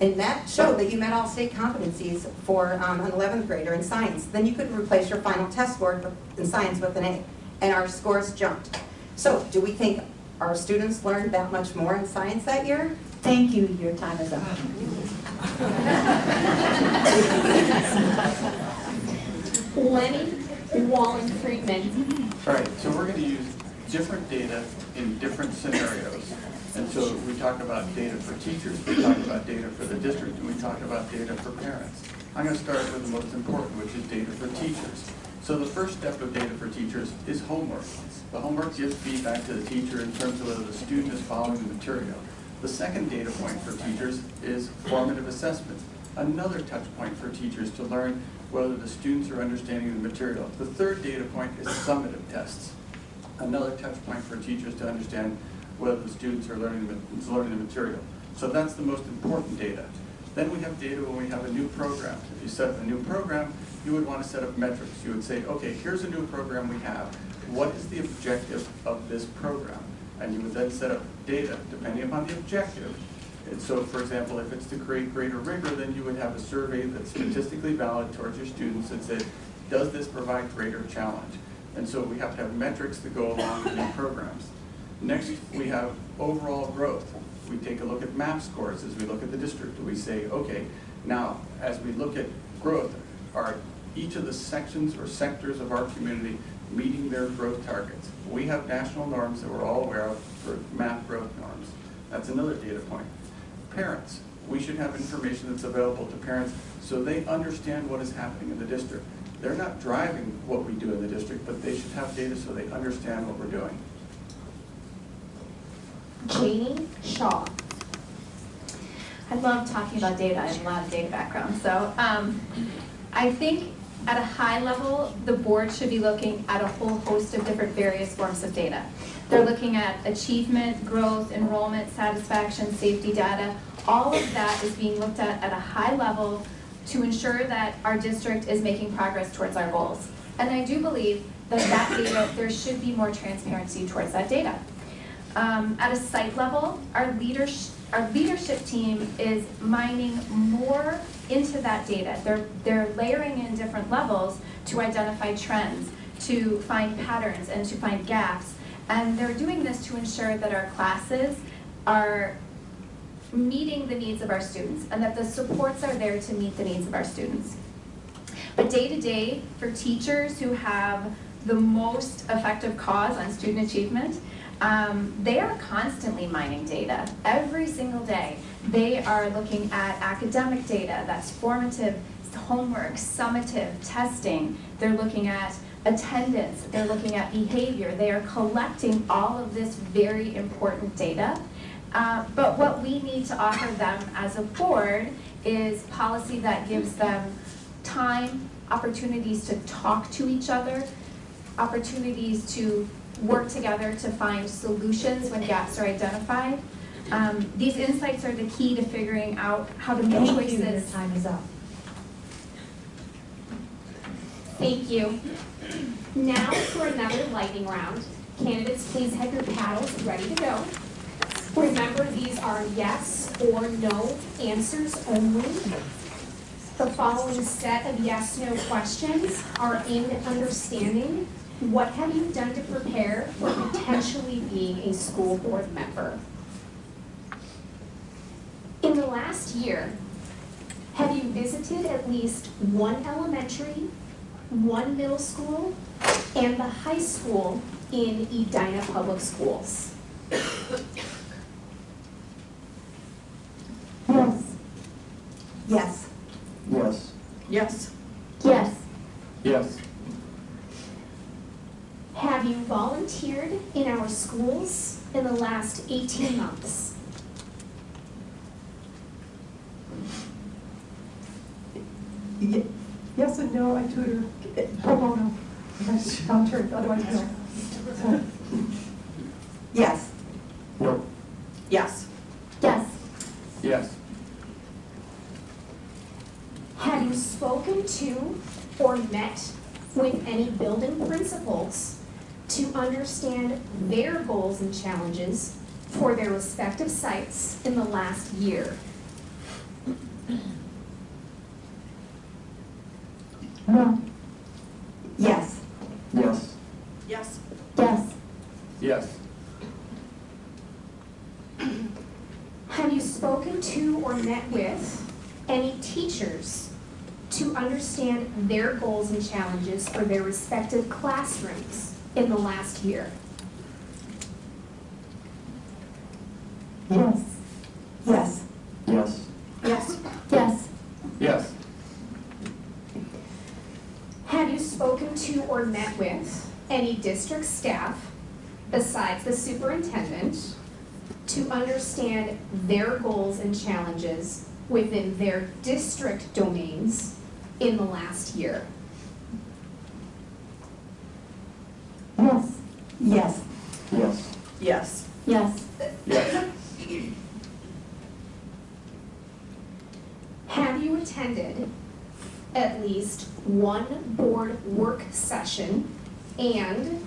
and that showed that you met all state competencies for an 11th grader in science, then you could replace your final test score in science with an A, and our scores jumped. So do we think our students learned that much more in science that year? Thank you, your time is up. Leny, Wallen-Friedman. All right, so we're going to use different data in different scenarios. And so we talk about data for teachers, we talk about data for the district, and we talk about data for parents. I'm going to start with the most important, which is data for teachers. So the first step of data for teachers is homework. The homework gives feedback to the teacher in terms of whether the student is following the material. The second data point for teachers is formative assessment, another touch point for teachers to learn whether the students are understanding the material. The third data point is summative tests, another touch point for teachers to understand whether the students are learning the material. So that's the most important data. Then we have data when we have a new program. If you set up a new program, you would want to set up metrics. You would say, okay, here's a new program we have. What is the objective of this program? And you would then set up data depending upon the objective. And so, for example, if it's to create greater rigor, then you would have a survey that's statistically valid towards your students and say, does this provide greater challenge? And so we have to have metrics that go along with new programs. Next, we have overall growth. We take a look at MAP scores as we look at the district. We say, okay, now, as we look at growth, are each of the sections or sectors of our community meeting their growth targets? We have national norms that we're all aware of for MAP growth norms. That's another data point. Parents. We should have information that's available to parents so they understand what is happening in the district. They're not driving what we do in the district, but they should have data so they understand what we're doing. Janie Shaw. I love talking about data. I have a lot of data background. So I think at a high level, the board should be looking at a whole host of different various forms of data. They're looking at achievement, growth, enrollment, satisfaction, safety data. All of that is being looked at a high level to ensure that our district is making progress towards our goals. And I do believe that that data, there should be more transparency towards that data. At a site level, our leadership team is mining more into that data. They're layering in different levels to identify trends, to find patterns, and to find gaps. And they're doing this to ensure that our classes are meeting the needs of our students and that the supports are there to meet the needs of our students. But day to day, for teachers who have the most effective cause on student achievement, they are constantly mining data. Every single day, they are looking at academic data, that's formative, homework, summative, testing. They're looking at attendance, they're looking at behavior. They are collecting all of this very important data. But what we need to offer them as a board is policy that gives them time, opportunities to talk to each other, opportunities to work together to find solutions when gaps are identified. These insights are the key to figuring out how to make Thank you, your choices. time is up. Thank you. Now for another lightning round. Candidates, please have your paddles ready to go. Remember, these are yes or no answers only. The following set of yes/no questions are aimed at understanding what have you done to prepare for potentially being a school board member. In the last year, have you visited at least one elementary, one middle school, and the high school in Edina Public Schools? Yes. Yes. Yes. Yes. Yes. Yes. Have you volunteered in our schools in the last 18 months? Yes and no, I tutor pro bono. Unless volunteer, otherwise no. So, Yes. No. Yes. Yes. Yes. Have you spoken to or met with any building principals to understand their goals and challenges for their respective sites in the last year? no. Yes. Yes. Yes. Yes. Yes. Have you spoken to or met with any teachers to understand their goals and challenges for their respective classrooms in the last year? Yes. Yes. Yes. Yes. Yes. Yes. Have you spoken to or met with any district staff besides the superintendent to understand their goals and challenges within their district domains in the last year? Yes. Yes. Yes. Yes. Yes. Yes. Have you attended at least one board work session and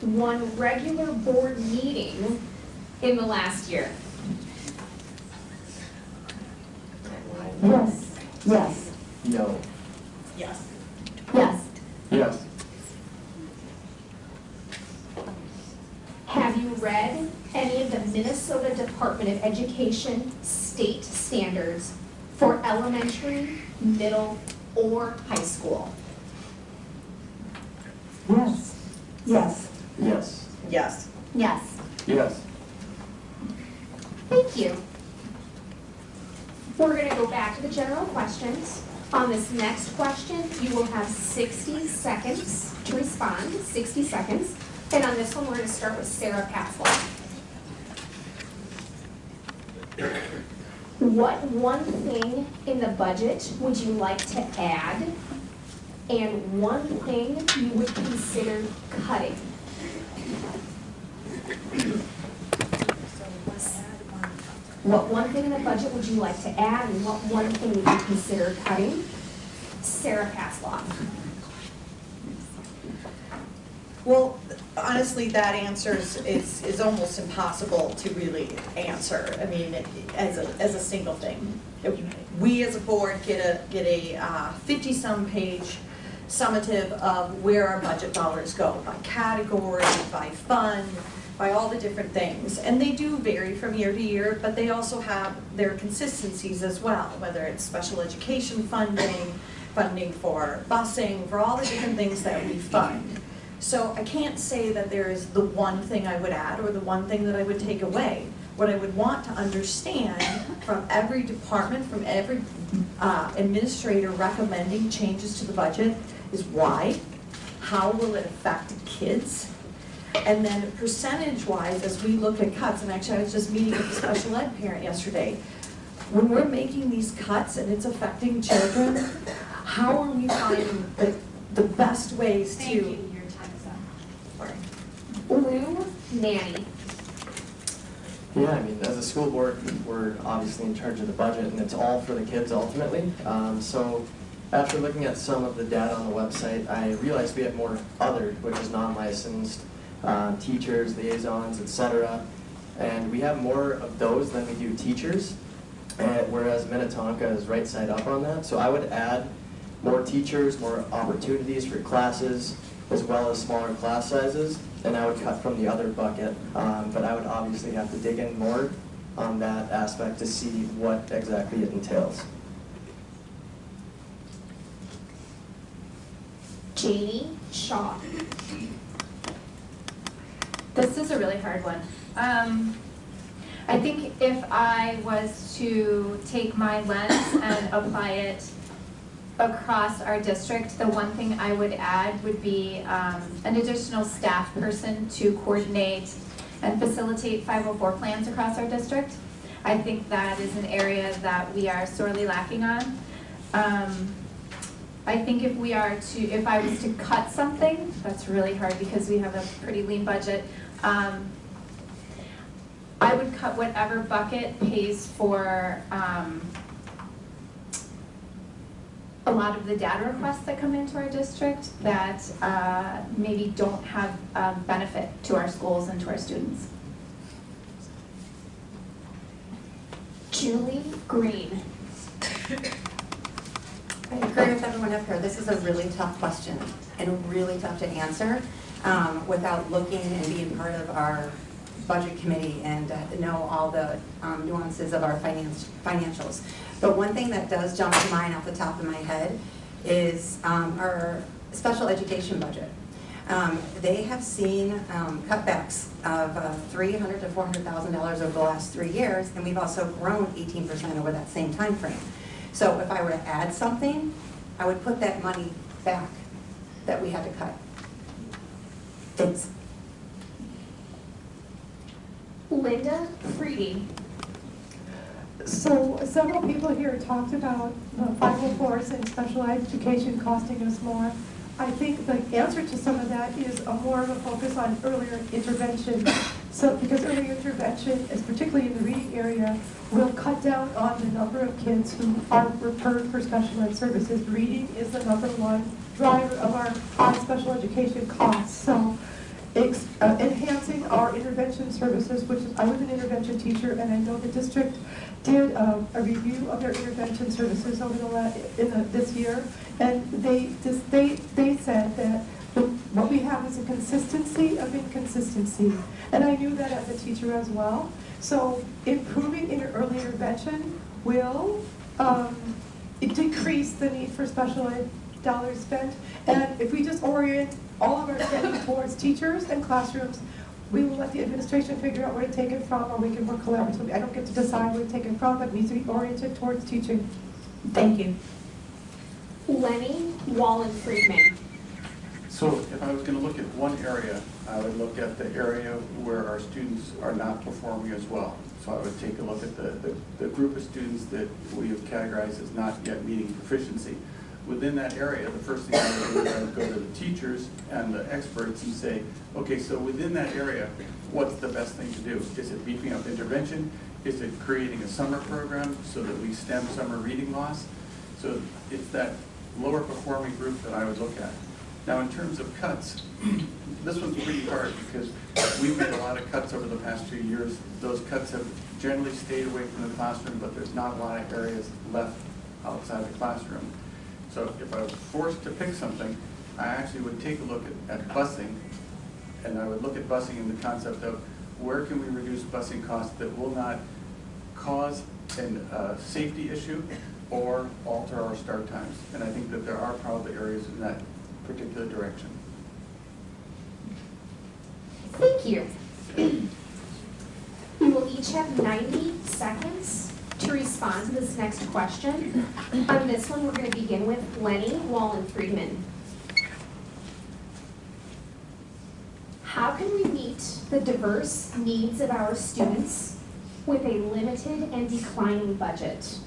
one regular board meeting in the last year? Yes. Yes. No. Yes. Yes. Yes. Have you read any of the Minnesota Department of Education state standards for elementary, middle, or high school? Yes. Yes. Yes. Yes. Yes. Yes. Thank you. We're going to go back to the general questions. On this next question, you will have 60 seconds to respond, 60 seconds. And on this one, we're going to start with Sarah Patzloff. What one thing in the budget would you like to add? And one thing you would consider cutting? What one thing in the budget would you like to add, and what one thing would you consider cutting? Sarah Patzloff. Well, honestly, that answer is almost impossible to really answer. I mean, as a single thing. We as a board get a 50-some page summative of where our budget dollars go, by category, by fund, by all the different things. And they do vary from year to year, but they also have their consistencies as well, whether it's special education funding, funding for busing, for all the different things that we fund. So I can't say that there is the one thing I would add or the one thing that I would take away. What I would want to understand from every department, from every administrator recommending changes to the budget is why, how will it affect kids, and then percentage-wise, as we look at cuts, and actually I was just meeting with a special ed parent yesterday, when we're making these cuts and it's affecting children, how are we finding the best ways to... Thank you, your time is up. Sorry. Lou Nanne. Yeah, I mean, as a school board, we're obviously in charge of the budget, and it's all for the kids ultimately. So after looking at some of the data on the website, I realized we have more other, which is non-licensed, teachers, liaisons, etc. And we have more of those than we do teachers. and whereas Minnetonka is right side up on that. So I would add more teachers, more opportunities for classes, as well as smaller class sizes, and I would cut from the other bucket. But I would obviously have to dig in more on that aspect to see what exactly it entails. Janie Shaw. This is a really hard one. I think if I was to take my lens and apply it across our district, the one thing I would add would be an additional staff person to coordinate and facilitate 504 plans across our district. I think that is an area that we are sorely lacking on. I think if I was to cut something, that's really hard because we have a pretty lean budget. I would cut whatever bucket pays for a lot of the data requests that come into our district that maybe don't have benefit to our schools and to our students. Julie Greene. I agree with everyone up here. This is a really tough question and really tough to answer without looking and being part of our budget committee and know all the nuances of our financials. But one thing that does jump to mind off the top of my head is our special education budget. They have seen cutbacks of $300,000 to $400,000 over the last 3 years, and we've also grown 18% over that same time frame. So if I were to add something, I would put that money back that we had to cut. Thanks. Linda Friede. So several people here talked about the 504s and special education costing us more. I think the answer to some of that is a more of a focus on earlier intervention. So because early intervention, is particularly in the reading area, will cut down on the number of kids who are referred for special ed services. Reading is the #1 driver of our high special education costs. So enhancing our intervention services, which is, I was an intervention teacher, and I know the district did a review of their intervention services over this year, and they said that what we have is a consistency of inconsistency, and I knew that as a teacher as well. So improving early intervention will decrease the need for special ed dollars spent, and if we just orient all of our spending towards teachers and classrooms, we will let the administration figure out where to take it from, or we can work collaboratively. I don't get to decide where to take it from, but it needs to be oriented towards teaching. Thank you. Leny Wllen-Friedman. So if I was going to look at one area, I would look at the area where our students are not performing as well. So I would take a look at the group of students that we have categorized as not yet meeting proficiency. Within that area, the first thing I would do is I would go to the teachers and the experts and say, okay, so within that area, what's the best thing to do? Is it beefing up intervention? Is it creating a summer program so that we stem summer reading loss? So it's that lower performing group that I would look at. Now in terms of cuts, this one's pretty hard because we've made a lot of cuts over the past few years. Those cuts have generally stayed away from the classroom, but there's not a lot of areas left outside the classroom. So if I was forced to pick something, I actually would take a look at busing, and I would look at busing in the concept of where can we reduce busing costs that will not cause a safety issue or alter our start times. And I think that there are probably areas in that particular direction. Thank you. We will each have 90 seconds to respond to this next question. On this one, we're going to begin with Leny Wallen-Friedman. How can we meet the diverse needs of our students with a limited and declining budget?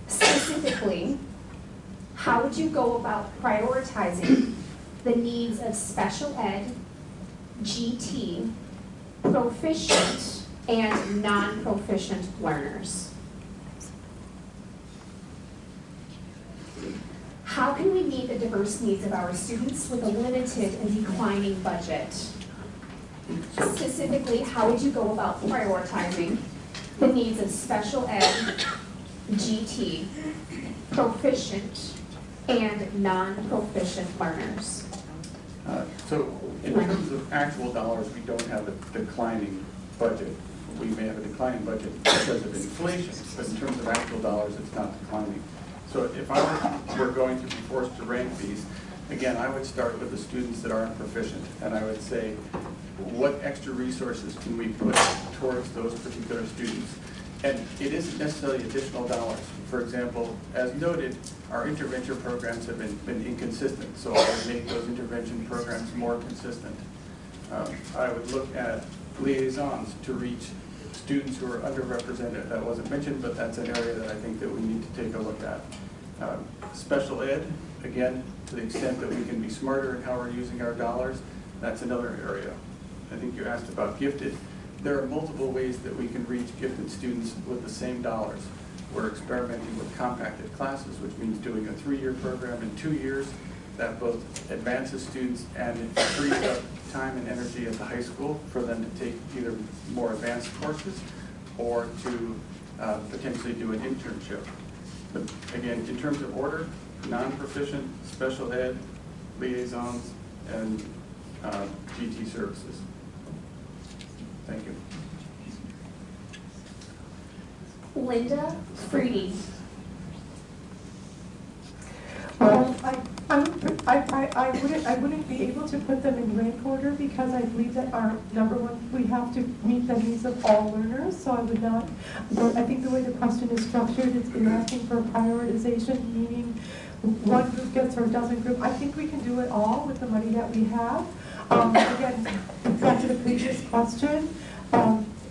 Specifically, how would you go about prioritizing the needs of special ed, GT, proficient, and non-proficient learners? How can we meet the diverse needs of our students with a limited and declining budget? Specifically, how would you go about prioritizing the needs of special ed, GT, proficient, and non-proficient learners? So in terms of actual dollars, we don't have a declining budget. We may have a declining budget because of inflation, but in terms of actual dollars, it's not declining. So if I were going to be forced to rank these, again, I would start with the students that aren't proficient, and I would say, what extra resources can we put towards those particular students? And it isn't necessarily additional dollars. For example, as noted, our intervention programs have been inconsistent, so I would make those intervention programs more consistent. I would look at liaisons to reach students who are underrepresented. That wasn't mentioned, but that's an area that I think that we need to take a look at. Special ed, again, to the extent that we can be smarter in how we're using our dollars, that's another area. I think you asked about gifted. There are multiple ways that we can reach gifted students with the same dollars. We're experimenting with compacted classes, which means doing a 3-year program in 2 years. That both advances students and it frees up time and energy at the high school for them to take either more advanced courses or to potentially do an internship. But again, in terms of order, non-proficient, special ed, liaisons, and GT services. Thank you. Linda Friede. Well, I wouldn't be able to put them in rank order because I believe that our number one, we have to meet the needs of all learners. So I would not. I think the way the question is structured, it's been asking for prioritization, meaning one group gets or a dozen group. I think we can do it all with the money that we have. Again, back to the previous question.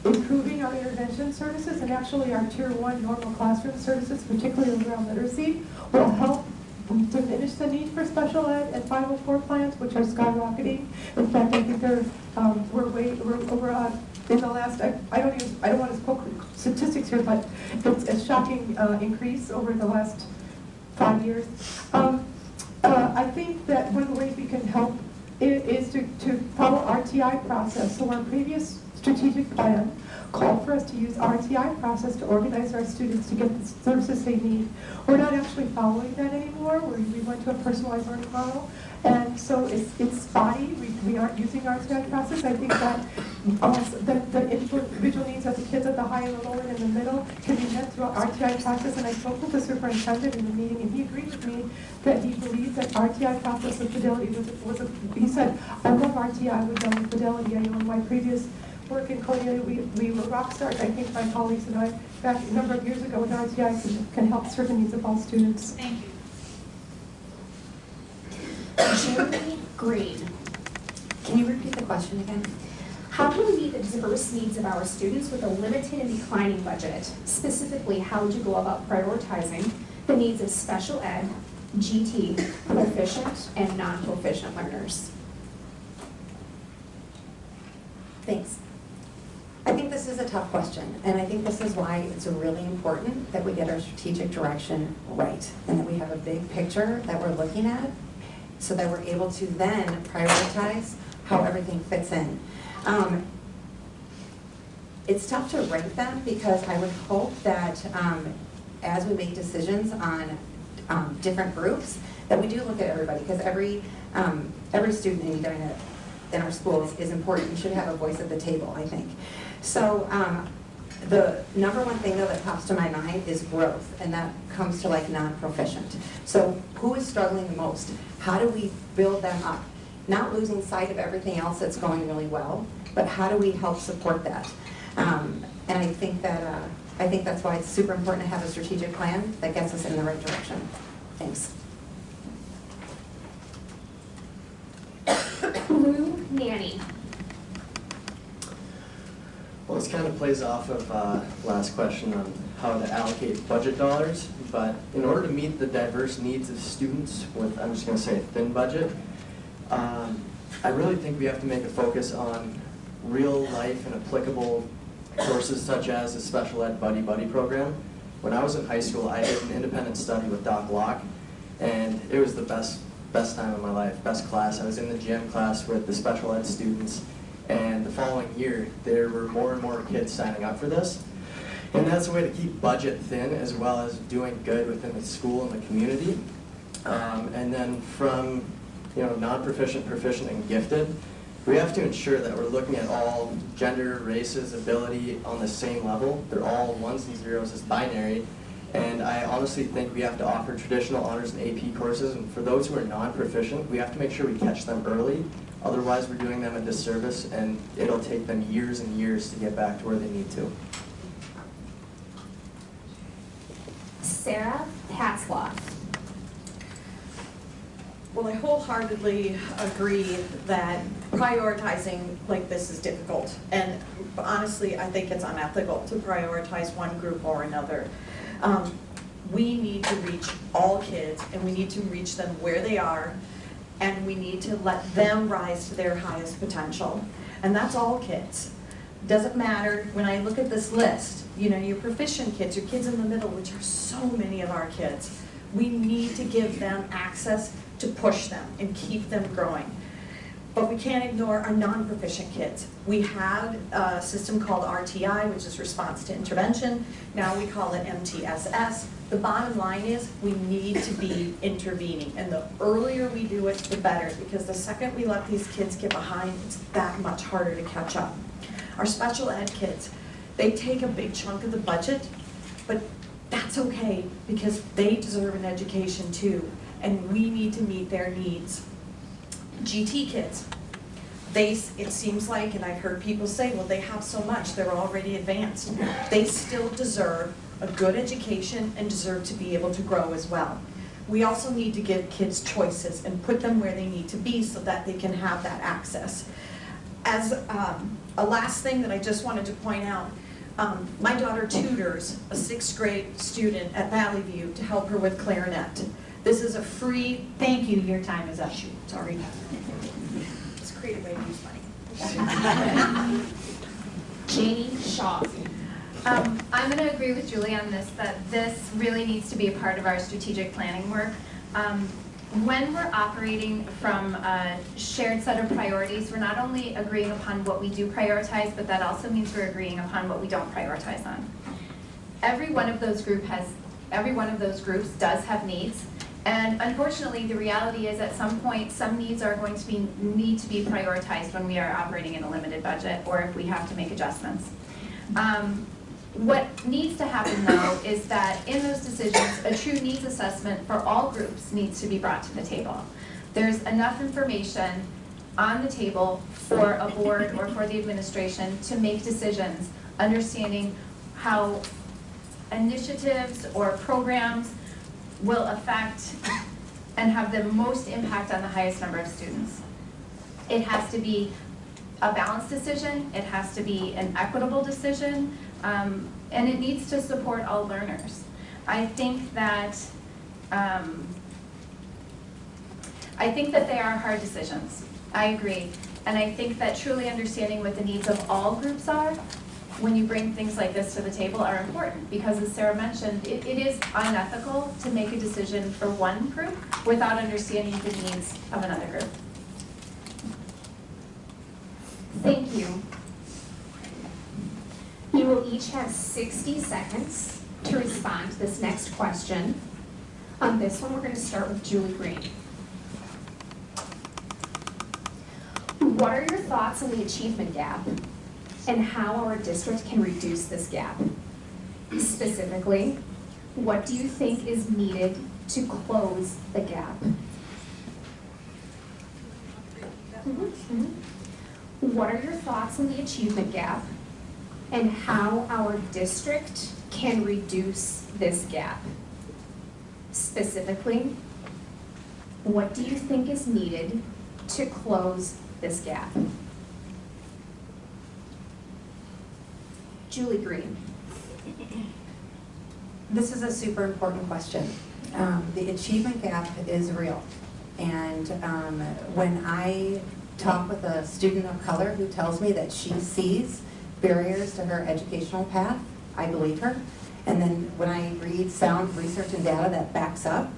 Improving our intervention services and actually our tier 1 normal classroom services, particularly around literacy, will help diminish the need for special ed and 504 plans, which are skyrocketing. In fact, I think we're over in the last. I don't want to quote statistics here, but it's a shocking increase over the last 5 years. I think that one of the ways we can help is to follow RTI process. So our previous strategic plan called for us to use RTI process to organize our students to get the services they need. We're not actually following that anymore. We went to a personalized learning model. And so it's spotty. We aren't using RTI process. I think that the individual needs of the kids at the high and the low and in the middle can be met through RTI process. And I spoke with the superintendent in the meeting, and he agreed with me that he believed that RTI process with fidelity he said, I love RTI with done with fidelity. I know in my previous work in Cornelia, we were rock stars. I think my colleagues and I, back a number of years ago with RTI, can help serve the needs of all students. Thank you. Janie Greene. Can you repeat the question again? How do we meet the diverse needs of our students with a limited and declining budget? Specifically, how would you go about prioritizing the needs of special ed, GT, proficient, and non-proficient learners? Thanks. I think this is a tough question, and I think this is why it's really important that we get our strategic direction right, and that we have a big picture that we're looking at, so that we're able to then prioritize how everything fits in. It's tough to rank them because I would hope that as we make decisions on different groups, that we do look at everybody, because every student in Edina in our schools is important and should have a voice at the table, I think. So the number one thing though that pops to my mind is growth, and that comes to like non-proficient. So who is struggling the most? How do we build them up? Not losing sight of everything else that's going really well, but how do we help support that? And I think that's why it's super important to have a strategic plan that gets us in the right direction. Thanks. Nanne. Well, this kind of plays off of last question on how to allocate budget dollars, but in order to meet the diverse needs of students with, I'm just going to say, a thin budget, I really think we have to make a focus on real life and applicable courses such as the special ed buddy program. When I was in high school, I did an independent study with Doc Locke, and it was the best time of my life, best class. I was in the gym class with the special ed students, and the following year, there were more and more kids signing up for this. And that's a way to keep budget thin as well as doing good within the school and the community. And then from non-proficient, proficient, and gifted, we have to ensure that we're looking at all gender, races, ability on the same level. They're all ones and zeros, it's binary. And I honestly think we have to offer traditional honors and AP courses, and for those who are non-proficient, we have to make sure we catch them early. Otherwise, we're doing them a disservice, and it'll take them years and years to get back to where they need to. Sarah Patzloff. Well, I wholeheartedly agree that prioritizing like this is difficult. And honestly, I think it's unethical to prioritize one group or another. We need to reach all kids, and we need to reach them where they are, and we need to let them rise to their highest potential. And that's all kids. Doesn't matter, when I look at this list, your proficient kids, your kids in the middle, which are so many of our kids, we need to give them access to push them and keep them growing. But we can't ignore our non-proficient kids. We had a system called RTI, which is response to intervention. Now we call it MTSS. The bottom line is we need to be intervening. And the earlier we do it, the better, because the second we let these kids get behind, it's that much harder to catch up. Our special ed kids, they take a big chunk of the budget, but that's okay because they deserve an education too, and we need to meet their needs. GT kids, it seems like, and I've heard people say, well, they have so much, they're already advanced. They still deserve a good education and deserve to be able to grow as well. We also need to give kids choices and put them where they need to be so that they can have that access. As a last thing that I just wanted to point out, my daughter tutors a 6th grade student at Valley View to help her with clarinet. This is a free, Thank you, your time is up. sorry, it's a creative way to use money. Janie Shaw. I'm going to agree with Julie on this, that this really needs to be a part of our strategic planning work. When we're operating from a shared set of priorities, we're not only agreeing upon what we do prioritize, but that also means we're agreeing upon what we don't prioritize on. Every one of those groups does have needs, and unfortunately, the reality is at some point, some needs are going to need to be prioritized when we are operating in a limited budget, or if we have to make adjustments. What needs to happen, though, is that in those decisions, a true needs assessment for all groups needs to be brought to the table. There's enough information on the table for a board or for the administration to make decisions, understanding how initiatives or programs will affect and have the most impact on the highest number of students. It has to be a balanced decision, it has to be an equitable decision, and it needs to support all learners. I think that they are hard decisions. I agree. And I think that truly understanding what the needs of all groups are when you bring things like this to the table are important, because as Sarah mentioned, it is unethical to make a decision for one group without understanding the needs of another group. Thank you. You will each have 60 seconds to respond to this next question. On this one, we're going to start with Julie Greene. What are your thoughts on the achievement gap and how our district can reduce this gap? Specifically, what do you think is needed to close the gap? What are your thoughts on the achievement gap and how our district can reduce this gap? Specifically, what do you think is needed to close this gap? Julie Greene. This is a super important question. The achievement gap is real. And when I talk with a student of color who tells me that she sees barriers to her educational path, I believe her. And then when I read sound research and data that backs up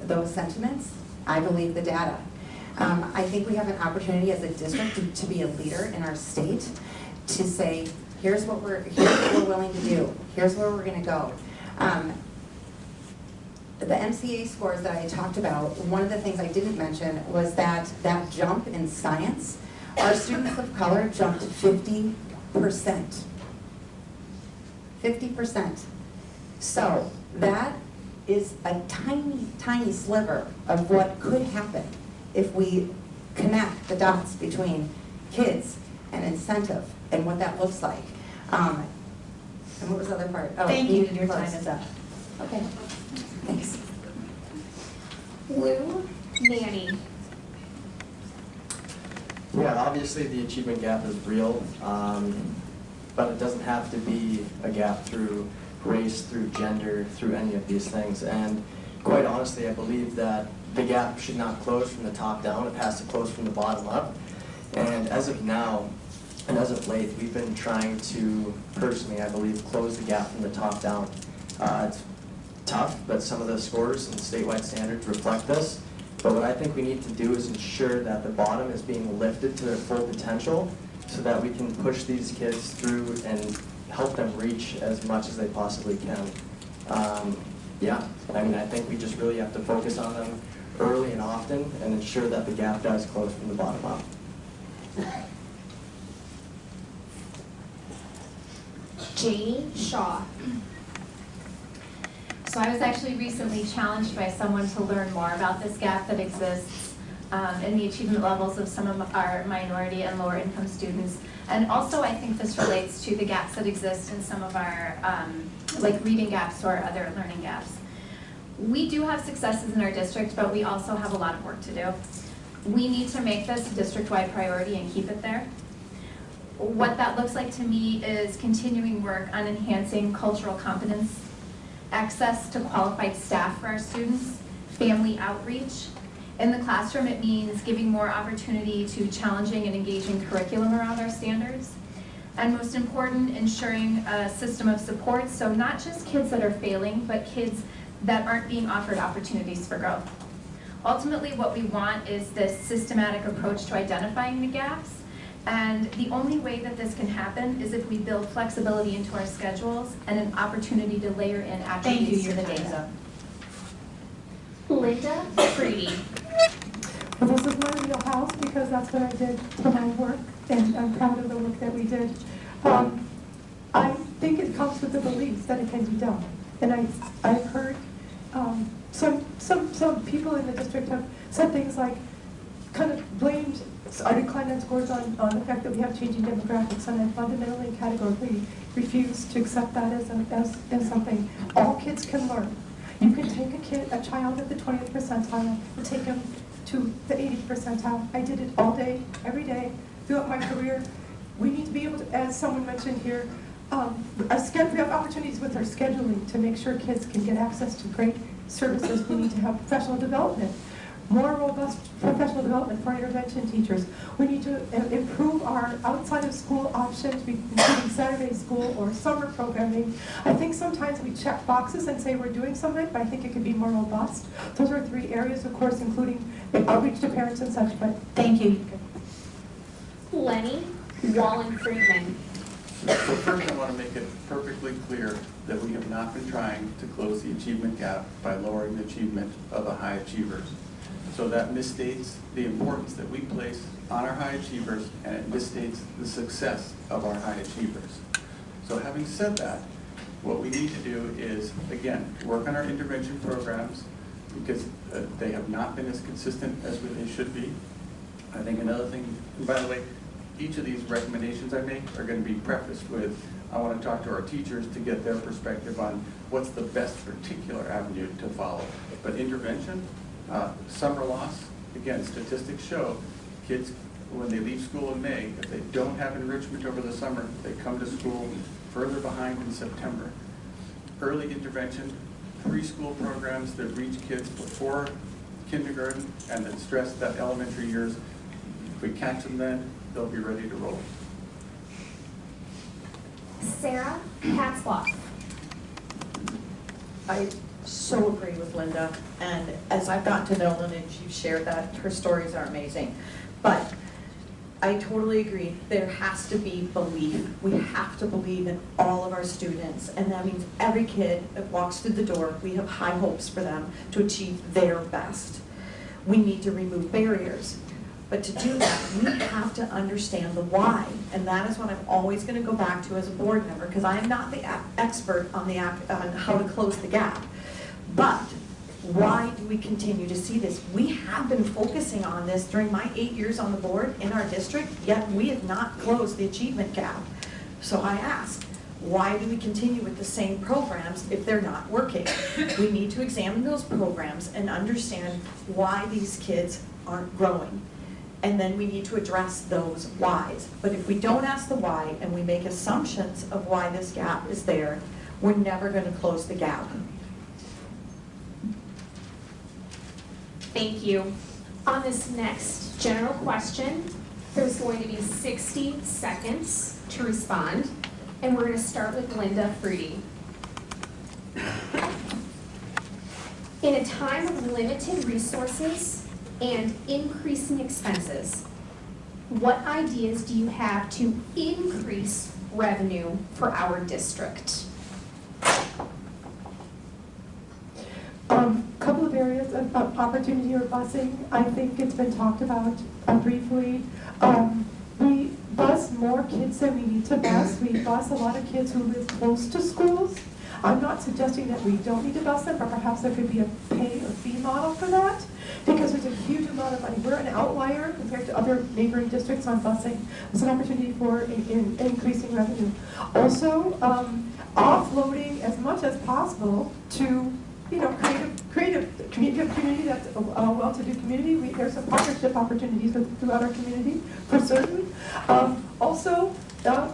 those sentiments, I believe the data. I think we have an opportunity as a district to be a leader in our state to say, Here's what we're willing to do. Here's where we're gonna go. The MCA scores that I talked about, one of the things I didn't mention was that jump in science, our students of color jumped 50%. 50%. So that is a tiny, tiny sliver of what could happen if we connect the dots between kids and incentive and what that looks like. And what was the other part? Oh, Thank you, need your close. time is up. Okay, thanks. Lou, Nanne. Yeah, obviously the achievement gap is real, but it doesn't have to be a gap through race, through gender, through any of these things. And quite honestly, I believe that the gap should not close from the top down, it has to close from the bottom up. And as of now, and as of late, we've been trying to, personally, I believe, close the gap from the top down. It's tough, but some of the scores and statewide standards reflect this. But what I think we need to do is ensure that the bottom is being lifted to their full potential so that we can push these kids through and help them reach as much as they possibly can. Yeah, I mean, I think we just really have to focus on them early and often and ensure that the gap does close from the bottom up. Janie Shaw. So I was actually recently challenged by someone to learn more about this gap that exists in the achievement levels of some of our minority and lower income students. And also I think this relates to the gaps that exist in some of our like reading gaps or other learning gaps. We do have successes in our district, but we also have a lot of work to do. We need to make this a district-wide priority and keep it there. What that looks like to me is continuing work on enhancing cultural competence, access to qualified staff for our students, family outreach. In the classroom, it means giving more opportunity to challenging and engaging curriculum around our standards. And most important, ensuring a system of support, so not just kids that are failing, but kids that aren't being offered opportunities for growth. Ultimately, what we want is this systematic approach to identifying the gaps. And the only way that this can happen is if we build flexibility into our schedules and an opportunity to layer in Thank you, attributes to your the time is data. up. Linda Friede. Well, this is my wheelhouse because that's what I did for my work, and I'm proud of the work that we did. I think it comes with the belief that it can be done. And I've heard some people in the district have said things like, kind of blamed our decline in scores on the fact that we have changing demographics, and I fundamentally and categorically refuse to accept that as something. All kids can learn. You can take a child at the 20th percentile and take him to the 80th percentile. I did it all day, every day, throughout my career. We need to be able to, as someone mentioned here, we have opportunities with our scheduling to make sure kids can get access to great services. We need to have professional development, more robust professional development for our intervention teachers. We need to improve our outside of school options, including Saturday school or summer programming. I think sometimes we check boxes and say we're doing something, but I think it could be more robust. Those are 3 areas, of course, including outreach to parents and such, but Thank you. Leny, Wallen-Friedman. So first I want to make it perfectly clear that we have not been trying to close the achievement gap by lowering the achievement of the high achievers. So that misstates the importance that we place on our high achievers, and it misstates the success of our high achievers. So having said that, what we need to do is, again, work on our intervention programs because they have not been as consistent as they should be. I think another thing, and by the way, each of these recommendations I make are going to be prefaced with, I want to talk to our teachers to get their perspective on what's the best particular avenue to follow. But intervention, summer loss, again, statistics show kids, when they leave school in May, if they don't have enrichment over the summer, they come to school further behind in September. Early intervention, preschool programs that reach kids before kindergarten and that stress that elementary years. If we catch them then, they'll be ready to roll. Sarah Patzloff. I so agree with Linda, and as I've gotten to know Linda and she's shared that, her stories are amazing. But I totally agree. There has to be belief. We have to believe in all of our students, and that means every kid that walks through the door, we have high hopes for them to achieve their best. We need to remove barriers. But to do that, we have to understand the why, and that is what I'm always going to go back to as a board member, because I am not the expert on on how to close the gap. But why do we continue to see this? We have been focusing on this during my 8 years on the board in our district, yet we have not closed the achievement gap. So I ask, why do we continue with the same programs if they're not working? We need to examine those programs and understand why these kids aren't growing. And then we need to address those whys. But if we don't ask the why and we make assumptions of why this gap is there, we're never going to close the gap. Thank you. On this next general question, there's going to be 60 seconds to respond, and we're going to start with Linda Friede. In a time of limited resources and increasing expenses, what ideas do you have to increase revenue for our district? Couple of areas of opportunity or busing. I think it's been talked about briefly. We bus more kids than we need to bus. We bus a lot of kids who live close to schools. I'm not suggesting that we don't need to bus them, but perhaps there could be a pay or fee model for that, because there's a huge amount of money. We're an outlier compared to other neighboring districts on busing. It's an opportunity for increasing revenue. Also, offloading as much as possible to create a community that's a well-to-do community. There's some partnership opportunities throughout our community, for certain. Also,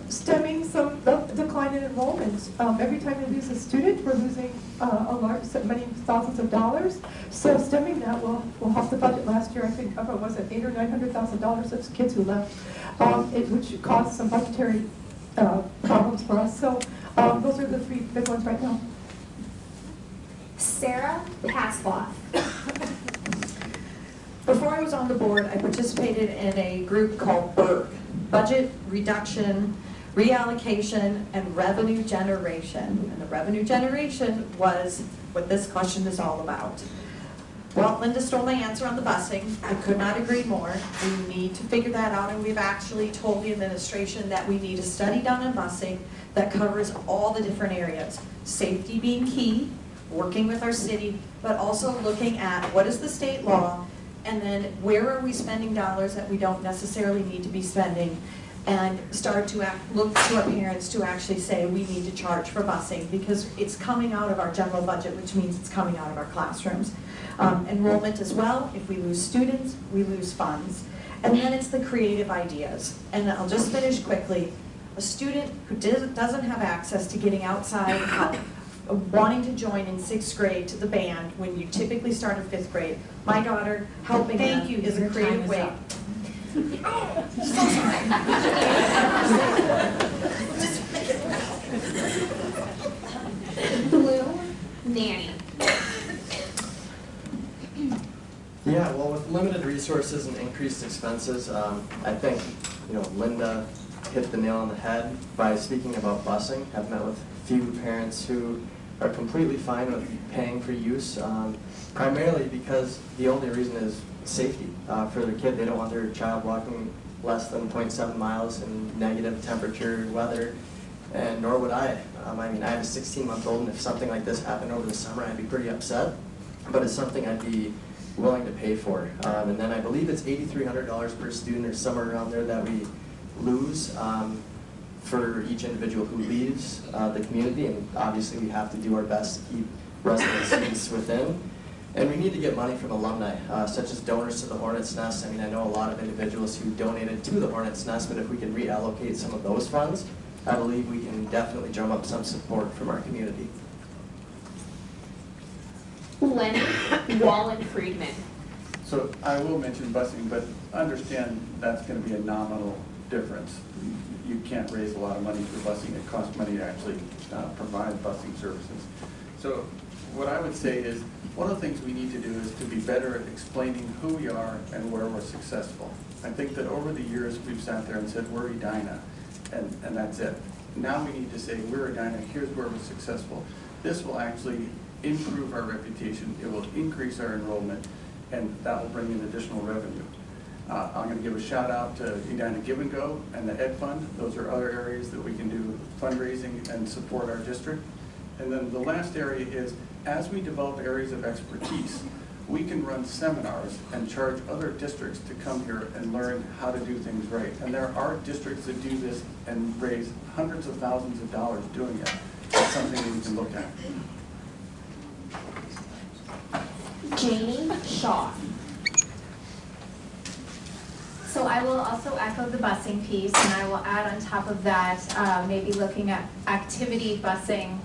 stemming some decline in enrollment. Every time we lose a student, we're losing many thousands of dollars. So stemming that will help the budget. Last year, I think, was it $800,000 or $900,000 of kids who left, which caused some budgetary problems for us. So those are the three big ones right now. Sarah Patzloff. Before I was on the board, I participated in a group called BRG, Budget Reduction, Reallocation, and Revenue Generation. And the revenue generation was what this question is all about. Well, Linda stole my answer on the busing. I could not agree more. We need to figure that out, and we've actually told the administration that we need a study done on busing that covers all the different areas. Safety being key, working with our city, but also looking at what is the state law, and then where are we spending dollars that we don't necessarily need to be spending, and start to look to our parents to actually say we need to charge for busing, because it's coming out of our general budget, which means it's coming out of our classrooms. Enrollment as well. If we lose students, we lose funds. And then it's the creative ideas. And I'll just finish quickly. A student who doesn't have access to getting outside help, wanting to join in 6th grade to the band when you typically start in 5th grade. My daughter helping them is a creative way. Oh, so sorry. Blue Nanny. Yeah, well, with limited resources and increased expenses, I think Linda hit the nail on the head by speaking about busing. I've met with a few parents who are completely fine with paying for use, primarily because the only reason is safety for their kid. They don't want their child walking less than 0.7 miles in negative temperature weather, and nor would I. I mean, I have a 16-month-old, and if something like this happened over the summer, I'd be pretty upset, but it's something I'd be willing to pay for. And then I believe it's $8,300 per student or somewhere around there that we lose for each individual who leaves the community, and obviously we have to do our best to keep resident students within. And we need to get money from alumni, such as donors to the Hornet's Nest. I mean, I know a lot of individuals who donated to the Hornet's Nest, but if we can reallocate some of those funds, I believe we can definitely drum up some support from our community. Leny Wallen-Friedman. So I will mention busing, but understand that's going to be a nominal difference. You can't raise a lot of money for busing. It costs money to actually provide busing services. So what I would say is one of the things we need to do is to be better at explaining who we are and where we're successful. I think that over the years, we've sat there and said, we're Edina, and that's it. Now we need to say, we're Edina, here's where we're successful. This will actually improve our reputation, it will increase our enrollment, and that will bring in additional revenue. I'm going to give a shout out to Edina Give and Go and the Ed Fund. Those are other areas that we can do fundraising and support our district. And then the last area is, as we develop areas of expertise, we can run seminars and charge other districts to come here and learn how to do things right. And there are districts that do this and raise hundreds of thousands of dollars doing it. It's something that we can look at. Janie Shaw. So I will also echo the busing piece, and I will add on top of that, maybe looking at activity busing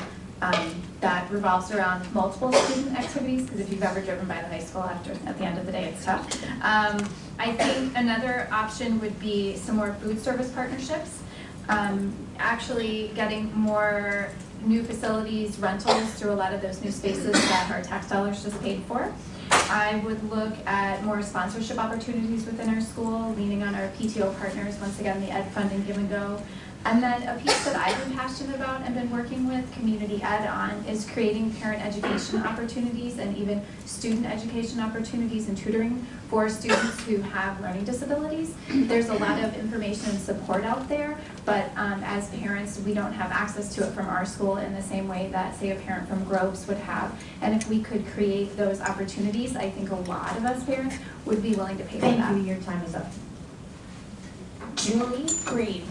that revolves around multiple student activities, because if you've ever driven by the high school at the end of the day, it's tough. I think another option would be some more food service partnerships, actually getting more new facilities, rentals through a lot of those new spaces that our tax dollars just paid for. I would look at more sponsorship opportunities within our school, leaning on our PTO partners, once again, the Ed Fund and Give and Go. And then a piece that I've been passionate about and been working with Community Ed on is creating parent education opportunities and even student education opportunities and tutoring for students who have learning disabilities. There's a lot of information and support out there, but as parents, we don't have access to it from our school in the same way that, say, a parent from Groves would have. And if we could create those opportunities, I think a lot of us parents would be willing to pay for that. Thank you, your time is up. Julie Greene.